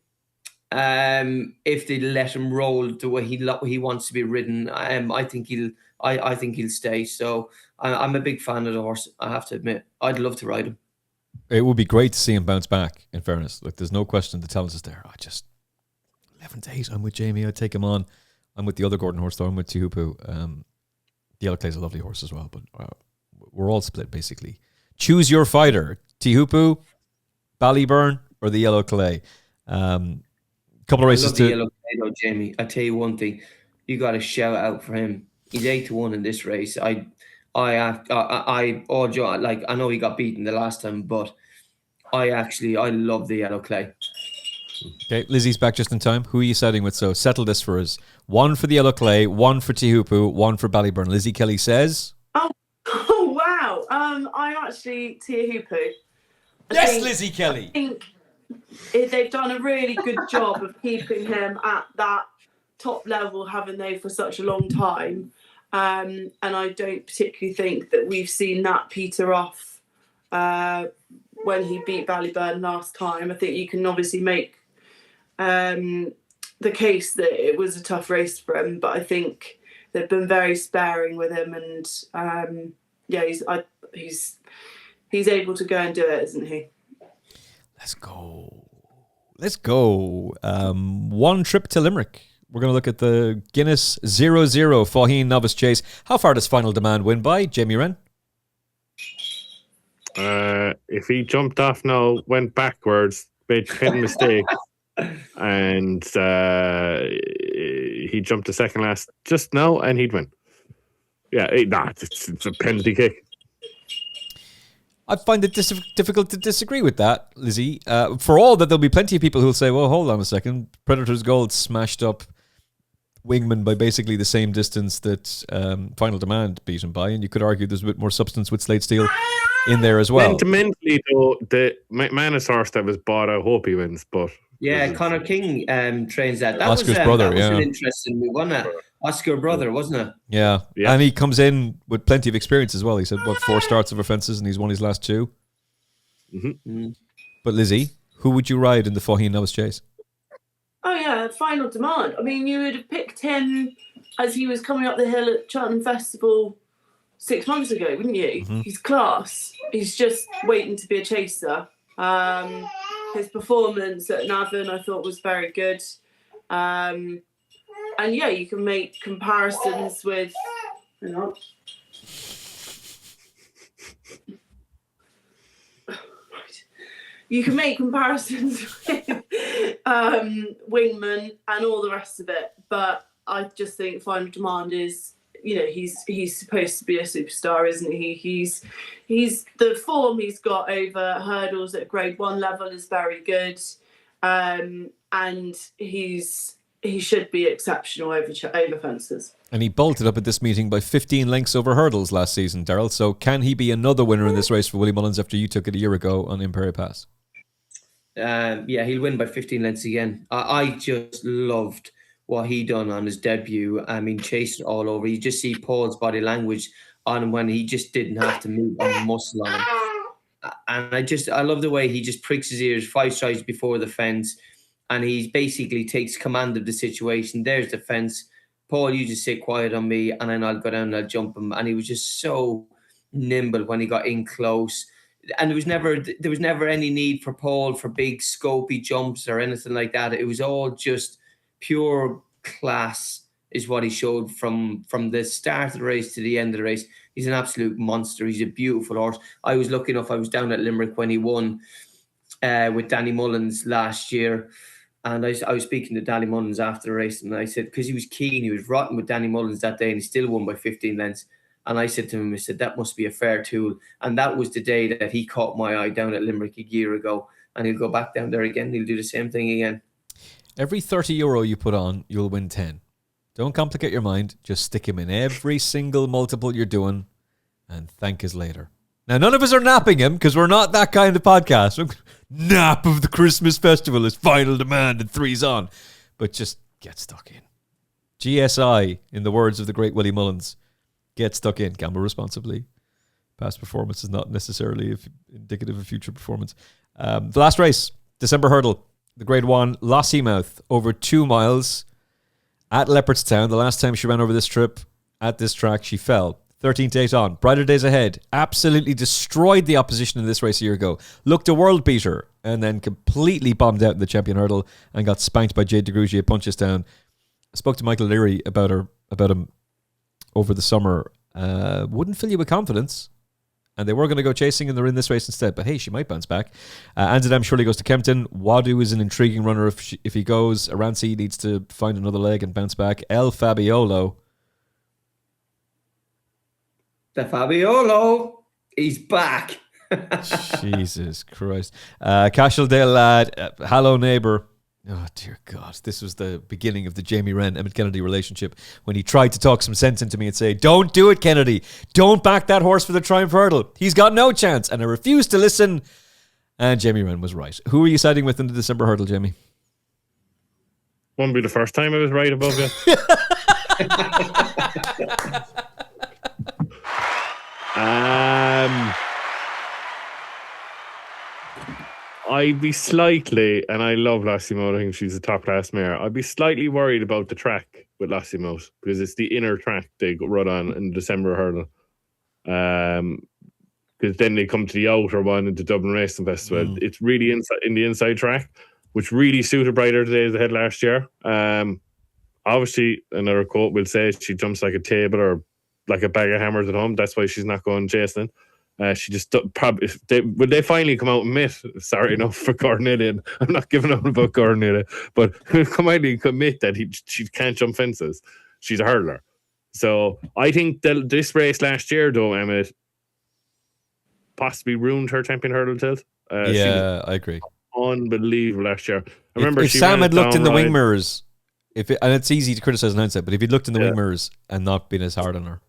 if they let him roll the way he wants to be ridden. I think he'll stay. So I'm a big fan of the horse, I have to admit. I'd love to ride him. It would be great to see him bounce back, in fairness. Like, there's no question the talent is there. 11-8, I'm with Jamie. I'd take him on. I'm with the other Gordon horse, though. I'm with Tihupu. The Yellow Clay's a lovely horse as well, but we're all split, basically. Choose your fighter. Tihupu, Ballyburn, or the Yellow Clay. Couple of races I love the Yellow Clay, though, Jamie. I tell you one thing. You got to shout out for him. He's 8-1 in this race. I know he got beaten the last time, but I love the Yellow Clay. Okay, Lizzie's back just in time. Who are you siding with? So settle this for us. 1 for the Yellow Clay, 1 for Tihupu, 1 for Ballyburn. Lizzie Kelly says... Oh wow. I'm actually Tihupu. Yes, Lizzie Kelly! I think they've done a really good job of keeping him at that top level, haven't they, for such a long time. And I don't particularly think that we've seen that peter off when he beat Ballyburn last time. I think you can obviously make the case that it was a tough race for him, but I think they've been very sparing with him, and he's able to go and do it, isn't he? Let's go. 1 trip to Limerick. We're going to look at the Guinness 0-0 Faugheen Novice Chase. How far does Final Demand win by? Jamie Wrenn? If he jumped off now, went backwards, made 10 mistakes, and he jumped to second last just now, and he'd win. Yeah, it's a penalty kick. I find it difficult to disagree with that, Lizzie. For all that, there'll be plenty of people who'll say, well, hold on a second. Predator's Gold smashed up Wingman by basically the same distance that Final Demand beat him by, and you could argue there's a bit more substance with Slate Steel in there as well. Sentimentally, though, the McManus horse that was bought, I hope he wins, but Yeah, Connor King trains that. That Oscar's was, brother, that was yeah. an interesting move, wasn't it? Oscar brother, wasn't it? Yeah. Yeah. And he comes in with plenty of experience as well. He said, 4 starts over fences, and he's won his last 2. But Lizzie, who would you ride in the Faugheen Novice Chase? Oh yeah, Final Demand. I mean, you would have picked him as he was coming up the hill at Cheltenham Festival 6 months ago, wouldn't you? He's class. He's just waiting to be a chaser. His performance at Navan, I thought, was very good. And yeah, you can make comparisons with. Hang on. You can make comparisons with Wingman and all the rest of it, but I just think Final Demand is, he's supposed to be a superstar, isn't he? He's the form he's got over hurdles at Grade 1 level is very good, and he should be exceptional over fences. And he bolted up at this meeting by 15 lengths over hurdles last season, Daryl. So can he be another winner in this race for Willie Mullins after you took it a year ago on Imperial Pass? Yeah, he'll win by 15 lengths again. I just loved what he done on his debut. I mean, chasing all over. You just see Paul's body language on him when he just didn't have to move a muscle on him. And I love the way he just pricks his ears 5 strides before the fence, and he basically takes command of the situation. There's the fence. Paul, you just sit quiet on me, and then I'll go down and I'll jump him. And he was just so nimble when he got in close. And there was never any need for Paul for big scopy jumps or anything like that. It was all just pure class is what he showed from the start of the race to the end of the race. He's an absolute monster. He's a beautiful horse. I was lucky enough, I was down at Limerick when he won with Danny Mullins last year. And I was speaking to Danny Mullins after the race, and I said, because he was keen, he was rotten with Danny Mullins that day, and he still won by 15 lengths. And I said to him, that must be a fair tool. And that was the day that he caught my eye down at Limerick a year ago. And he'll go back down there again. He'll do the same thing again. Every €30 you put on, you'll win 10. Don't complicate your mind. Just stick him in every single multiple you're doing and thank us later. Now, none of us are napping him because we're not that kind of podcast. Nap of the Christmas festival is Final Demand and 3's on. But just get stuck in. GSI, in the words of the great Willie Mullins. Get stuck in. Gamble responsibly. Past performance is not necessarily indicative of future performance. The last race, December Hurdle, the Grade 1, Lossiemouth, over 2 miles at Leopardstown. The last time she ran over this trip at this track, she fell. 13th date on. Brighter days ahead. Absolutely destroyed the opposition in this race a year ago. Looked a world beater and then completely bombed out in the Champion Hurdle and got spanked by Jade DeGrugia at Punchestown. I spoke to Michael Leary about him over the summer. Wouldn't fill you with confidence, and they were going to go chasing and they're in this race instead, but hey, she might bounce back. Anzadam surely goes to Kempton. Wadu is an intriguing runner if he goes. Aranci needs to find another leg and bounce back. El Fabiolo, the Fabiolo, he's back. Jesus Christ. Cashel Lad, Hello Neighbour. Oh, dear God. This was the beginning of the Jamie Wrenn, Emmet Kennedy relationship when he tried to talk some sense into me and say, don't do it, Kennedy. Don't back that horse for the Triumph Hurdle. He's got no chance. And I refused to listen. And Jamie Wrenn was right. Who are you siding with in the December Hurdle, Jamie? Won't be the first time I was right above you. I'd be slightly, and I love Lossiemouth, I think she's a top class mare. I'd be slightly worried about the track with Lossiemouth because it's the inner track they run on in the December Hurdle. Because then they come to the outer one into Dublin Racing Festival. It's really in the inside track, which really suited Brighter days ahead last year. Obviously, another quote will say she jumps like a table or like a bag of hammers at home. That's why she's not going chasing. She just probably would they finally come out and admit, sorry enough for Cornelia, I'm not giving up about Cornelia, but come out and admit that she can't jump fences. She's a hurdler. So I think that this race last year, though, Emmet, possibly ruined her champion hurdle tilt. I agree. Unbelievable last year. I remember if Sam had looked in the wing mirrors, and it's easy to criticize in hindsight, but if he'd looked in the wing mirrors and not been as hard on her.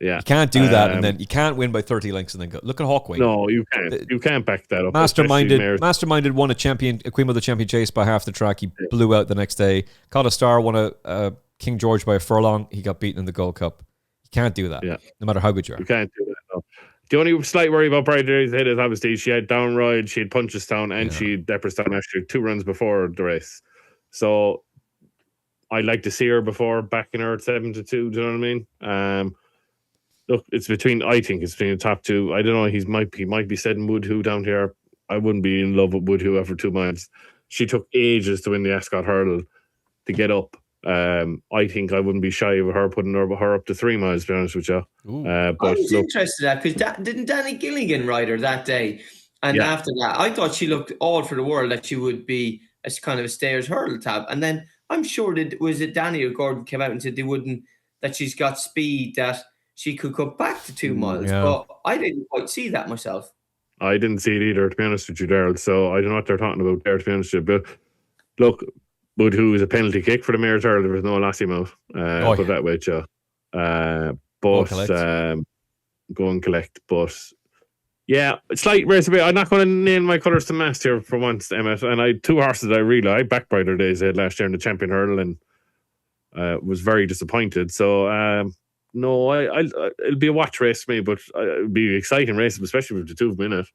Yeah. You can't do that, and then you can't win by 30 lengths and then go. Look at Hawkway. No, you can't. You can't back that up. Masterminded won a Queen of the Champion Chase by half the track. He blew out the next day. Caught a Star won a King George by a furlong. He got beaten in the Gold Cup. You can't do that. Yeah. No matter how good you are. You can't do that. No. The only slight worry about Bright Days Ahead is obviously she had Downride, she had Punchestown, and she had Leopardstown actually 2 runs before the race. So I'd like to see her before backing her at 7-2. Do you know what I mean? Look, I think it's between the top 2. I don't know. He might be setting Woodhoo down here. I wouldn't be in love with Woodhoo after 2 miles. She took ages to win the Ascot Hurdle to get up. I think I wouldn't be shy of her putting her up to 3 miles, to be honest with you. But I was interested in that because didn't Danny Gilligan ride her that day? And after that, I thought she looked all for the world that she would be as kind of a stayers hurdle tab. And then I'm sure that Danny or Gordon came out and said that she's got speed that she could go back to 2 miles. But I didn't quite see that myself. I didn't see it either, to be honest with you, Daryl. So I don't know what they're talking about there, to be honest with you. But look, Woodhoo is a penalty kick for the Mare's Hurdle. There was no lassie mouth. Put that way, Joe. Go and collect. But yeah, slight race a bit. I'm not going to nail my colours to mast here for once, Emmet. And I had 2 horses I backed Brighter Days Ahead last year in the Champion Hurdle and was very disappointed. So no, it'll be a watch race for me, but it'll be an exciting race, especially with the 2 of them in it.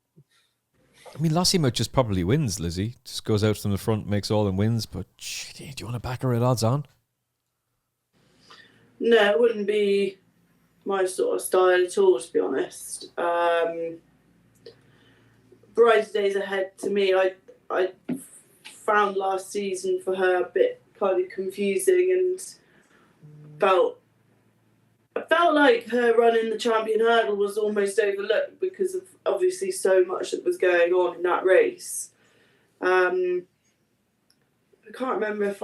I mean, Lossiemouth just probably wins, Lizzie. Just goes out from the front, makes all and wins. But do you want to back her at odds on? No, it wouldn't be my sort of style at all, to be honest. Brighter Days Ahead, to me, I found last season for her a bit kind of confusing and I felt like her run in the Champion Hurdle was almost overlooked because of obviously so much that was going on in that race. I can't remember if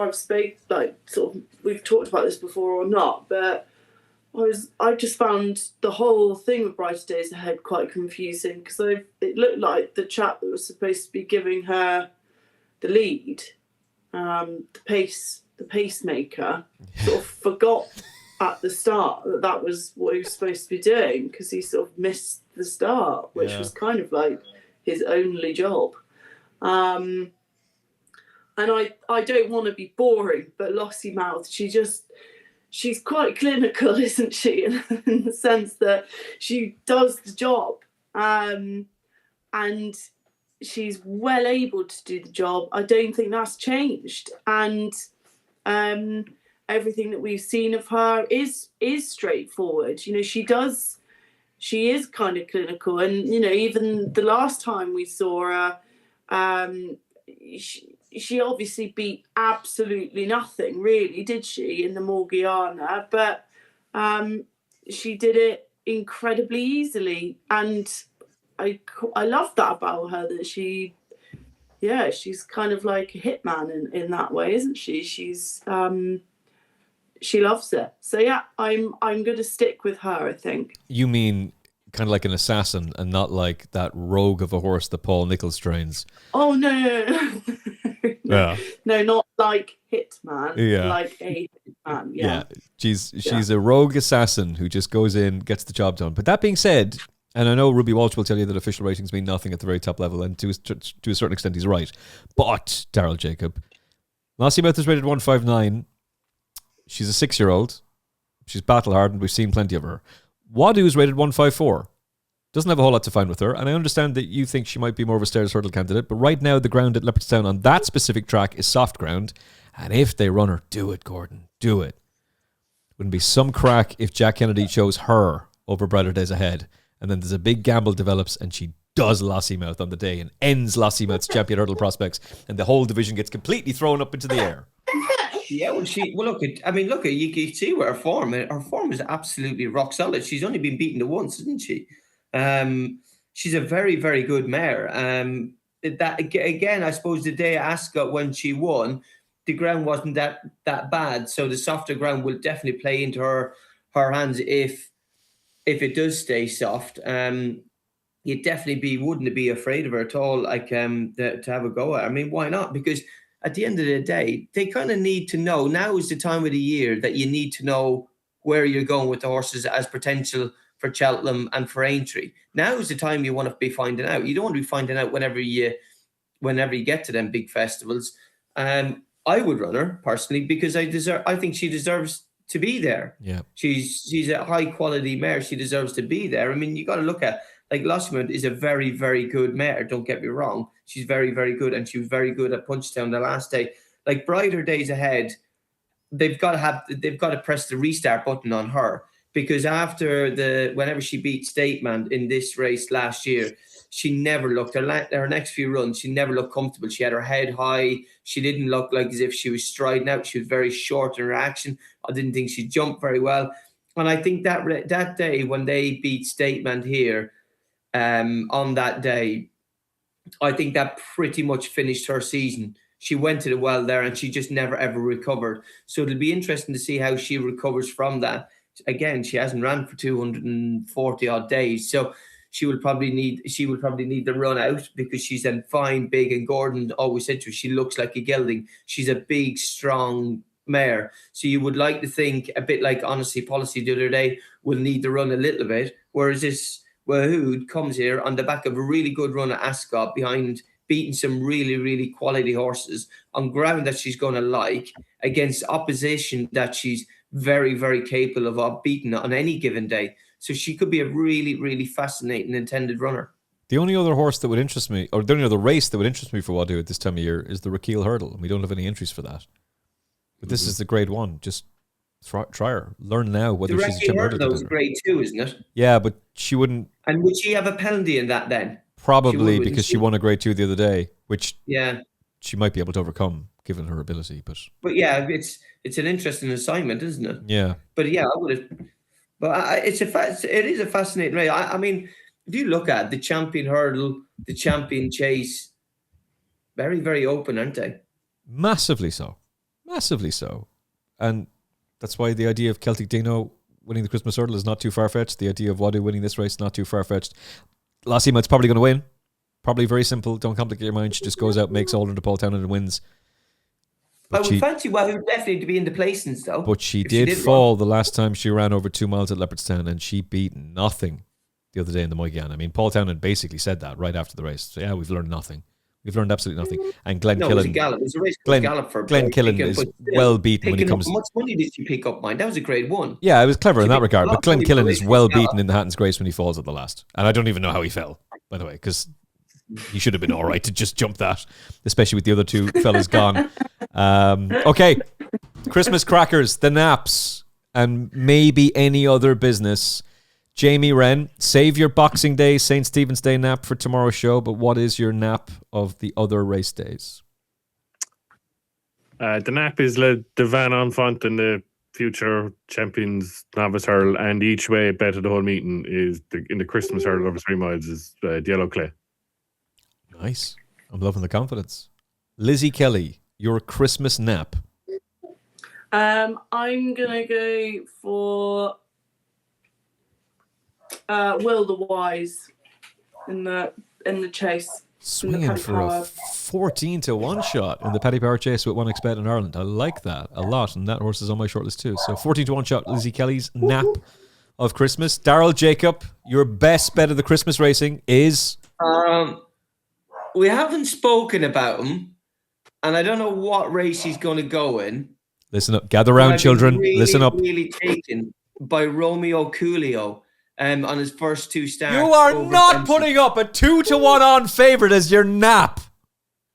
we've talked about this before or not, but I just found the whole thing with Brighter Days Ahead quite confusing because it looked like the chap that was supposed to be giving her the lead, the pacemaker, sort of forgot at the start that was what he was supposed to be doing because he sort of missed the start, which was kind of like his only job. And I don't want to be boring, but Lossiemouth, she's quite clinical, isn't she? In the sense that she does the job, and she's well able to do the job. I don't think that's changed, and everything that we've seen of her is straightforward. You know, she is kind of clinical, and you know, even the last time we saw her, she obviously beat absolutely nothing, really, did she, in the Morgiana? But she did it incredibly easily, and I love that about her, that she's kind of like a hitman in that way, isn't she? She loves it. So yeah, I'm going to stick with her, I think. You mean kind of like an assassin and not like that rogue of a horse that Paul Nicholls trains? Oh, no. No, not like Hitman. Yeah. Like a Hitman, yeah. She's a rogue assassin who just goes in, gets the job done. But that being said, and I know Ruby Walsh will tell you that official ratings mean nothing at the very top level, and to a certain extent he's right. But, Daryl Jacob, Lossiemouth is rated 159. She's a 6-year-old. She's battle-hardened. We've seen plenty of her. Wadoo's rated 154. Doesn't have a whole lot to find with her. And I understand that you think she might be more of a stairs hurdle candidate, but right now the ground at Leopardstown on that specific track is soft ground. And if they run her, do it, Gordon. Do it. Wouldn't be some crack if Jack Kennedy chose her over Brighter Days Ahead. And then there's a big gamble develops and she does Lossiemouth on the day and ends Lossiemouth's champion hurdle prospects. And the whole division gets completely thrown up into the air. Yeah, look, you can see where her form is absolutely rock solid. She's only been beaten once, isn't she? She's a very, very good mare. That again, I suppose the day at Ascot when she won, the ground wasn't that bad. So the softer ground will definitely play into her hands if it does stay soft. You definitely wouldn't be afraid of her at all. Like to have a go at her. I mean, why not? Because at the end of the day, they kind of need to know. Now is the time of the year that you need to know where you're going with the horses as potential for Cheltenham and for Aintree. Now is the time you want to be finding out. You don't want to be finding out whenever you get to them big festivals. I would run her personally because I think she deserves to be there. Yeah, she's a high quality mare. She deserves to be there. I mean, you got to look at, like, Lossiemount is a very, very good mare. Don't get me wrong. She's very, very good, and she was very good at Punchestown the last day. Like, brighter days ahead, they've got to press the restart button on her, because whenever she beat Stateman in this race last year, she never looked, her next few runs, she never looked comfortable. She had her head high. She didn't look like as if she was striding out. She was very short in her action. I didn't think she jumped very well. And I think that day when they beat Stateman here, on that day, I think that pretty much finished her season. She went to the well there and she just never, ever recovered. So it'll be interesting to see how she recovers from that. Again, she hasn't ran for 240 odd days. So she will probably need the run out, because she's then fine, big, and Gordon always said to her, she looks like a gelding. She's a big, strong mare. So you would like to think, a bit like Honesty Policy the other day, will need to run a little bit. Whereas this Wahood comes here on the back of a really good run at Ascot, behind beating some really, really quality horses on ground that she's going to like, against opposition that she's very, very capable of beating on any given day. So she could be a really, really fascinating intended runner. The only other horse that would interest me, or the only other race that would interest me for Wadu at this time of year, is the Raquel Hurdle, and we don't have any entries for that. But this is the grade one. Just try her. Learn now whether she's a Raquel Hurdle was grade 2, isn't it? Yeah, but she wouldn't. And would she have a penalty in that then? Probably, because she won a grade 2 the other day, which yeah, she might be able to overcome given her ability. But yeah, it's an interesting assignment, isn't it? Yeah. But yeah, I would have. But it is a fascinating race. I mean, if you look at the Champion Hurdle, the Champion Chase, very, very open, aren't they? Massively so. Massively so. And that's why the idea of Celtic Dino winning the Christmas Hurdle is not too far-fetched. The idea of Wadu winning this race is not too far-fetched. Lossiemount's probably going to win. Probably very simple. Don't complicate your mind. She just goes out, makes Alden to Paul Town and wins. I would fancy Wahoo definitely to be in the placings, though. But she did fall the last time she ran over 2 miles at Leopardstown, and she beat nothing the other day in the Moygan. I mean, Paul Town had basically said that right after the race. So yeah, we've learned nothing. We've learned absolutely nothing. And Glenn Killen. It was a gallop. It was a race gallop for Glenn Killen is well beaten when he comes. How much money did she pick up, mine? That was a grade 1. Yeah, it was clever in that regard. But Glenn Killen is well beaten in the Hatton's Grace when he falls at the last. And I don't even know how he fell, by the way, because he should have been all right to just jump that, especially with the other two fellas gone. Okay, Christmas crackers, the naps, and maybe any other business. Jamie Wrenn, save your Boxing Day, St. Stephen's Day nap for tomorrow's show, but what is your nap of the other race days? The nap is Le Van Enfant and the future champions Novice Hurl, and each way bet of the whole meeting is in the Christmas Hurl over 3 miles is Djelo Clay. Nice. I'm loving the confidence. Lizzie Kelly, your Christmas nap. I'm gonna go for Will the Wise in the chase. Swinging for a 14-1 shot in the Paddy Power Chase with 1xBet in Ireland. I like that a lot, and that horse is on my shortlist too. So 14-1 shot, Lizzie Kelly's nap of Christmas. Daryl Jacob, your best bet of the Christmas racing is? We haven't spoken about him, and I don't know what race he's going to go in. Listen up. Gather round, children. Listen up. Really taken by Romeo Coolio on his first 2 starts. You are not putting up a 2-1 on favourite as your nap.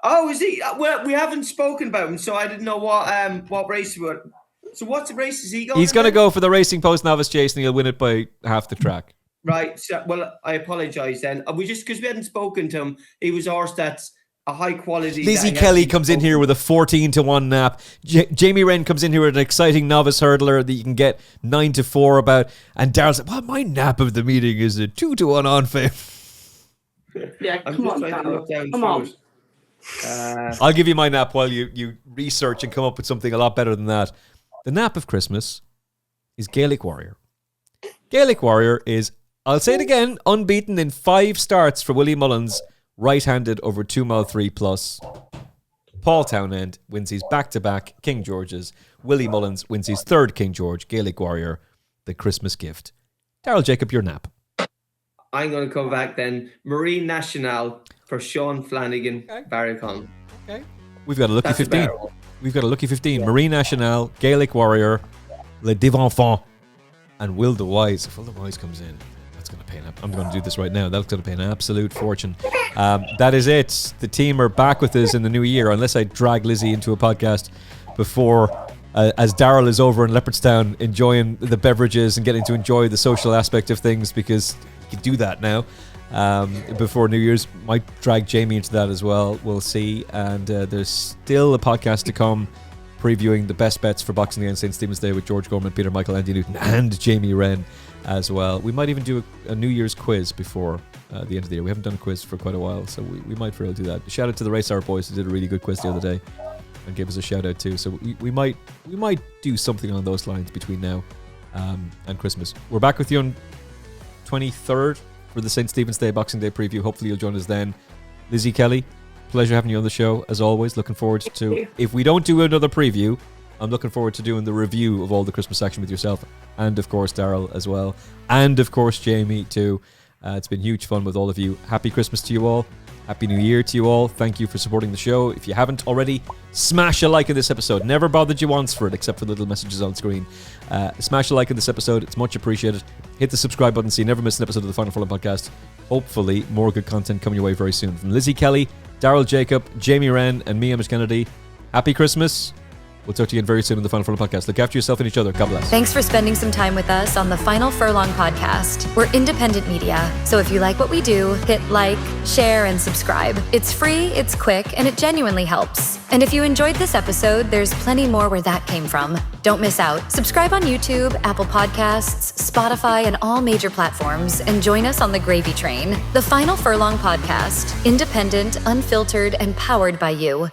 Oh, is he? Well, we haven't spoken about him, so I didn't know what race he would. So what race is he going? He's going to go for the Racing Post Novice Chase, and he'll win it by half the track. Right. So, well, I apologise then. We just, because we hadn't spoken to him, he was a horse that's a high quality. Lizzie Kelly comes in here with a 14-1 nap. Jamie Wrenn comes in here with an exciting novice hurdler that you can get 9-4 about. And Daryl's like, well, my nap of the meeting is a 2-1 on fame. Yeah, come on, Daryl. Come on. I'll give you my nap while you research and come up with something a lot better than that. The nap of Christmas is Gaelic Warrior. Gaelic Warrior is, I'll say it again, unbeaten in 5 starts for Willie Mullins, right-handed over 2 mile 3 plus. Paul Townend wins his back-to-back King George's. Willie Mullins wins his 3rd King George. Gaelic Warrior the Christmas gift. Daryl Jacob, your nap. I'm going to come back then. Marine National for Sean Flanagan, Barracon. Okay. We've got a lucky That's 15. about- We've got a lucky 15. Marine National, Gaelic Warrior, Le Div Enfant, and Will the Wise. If Will the Wise comes in, that's going to pay I'm going to do this right now. That's going to pay an absolute fortune. That is it. The team are back with us in the new year, unless I drag Lizzie into a podcast before, as Daryl is over in Leopardstown enjoying the beverages and getting to enjoy the social aspect of things, because you can do that now. Before New Year's, might drag Jamie into that as well. We'll see. And there's still a podcast to come previewing the best bets for Boxing Day and St. Stephen's Day with George Gorman, Peter Michael, Andy Newton, and Jamie Wrenn as well. We might even do a New Year's quiz before the end of the year. We haven't done a quiz for quite a while, so we might really do that. Shout out to the Race Hour boys who did a really good quiz the other day and gave us a shout out too. So we might do something on those lines between now and Christmas. We're back with you on 23rd for the St. Stephen's Day Boxing Day preview. Hopefully you'll join us then. Lizzie Kelly, pleasure having you on the show as always. Looking forward to, if we don't do another preview, I'm looking forward to doing the review of all the Christmas action with yourself, and of course Daryl as well, and of course Jamie too. It's been huge fun with all of you. Happy Christmas to you all. Happy New Year to you all. Thank you for supporting the show. If you haven't already, smash a like in this episode. Never bothered you once for it, except for the little messages on screen. Smash a like in this episode. It's much appreciated. Hit the subscribe button so you never miss an episode of the Final Furlong podcast. Hopefully, more good content coming your way very soon. From Lizzie Kelly, Daryl Jacob, Jamie Wrenn, and me, Emmet Kennedy. Happy Christmas. We'll talk to you again very soon on the Final Furlong podcast. Look after yourself and each other. God bless. Thanks for spending some time with us on the Final Furlong podcast. We're independent media, so if you like what we do, hit like, share, and subscribe. It's free, it's quick, and it genuinely helps. And if you enjoyed this episode, there's plenty more where that came from. Don't miss out. Subscribe on YouTube, Apple Podcasts, Spotify, and all major platforms, and join us on the gravy train. The Final Furlong podcast, independent, unfiltered, and powered by you.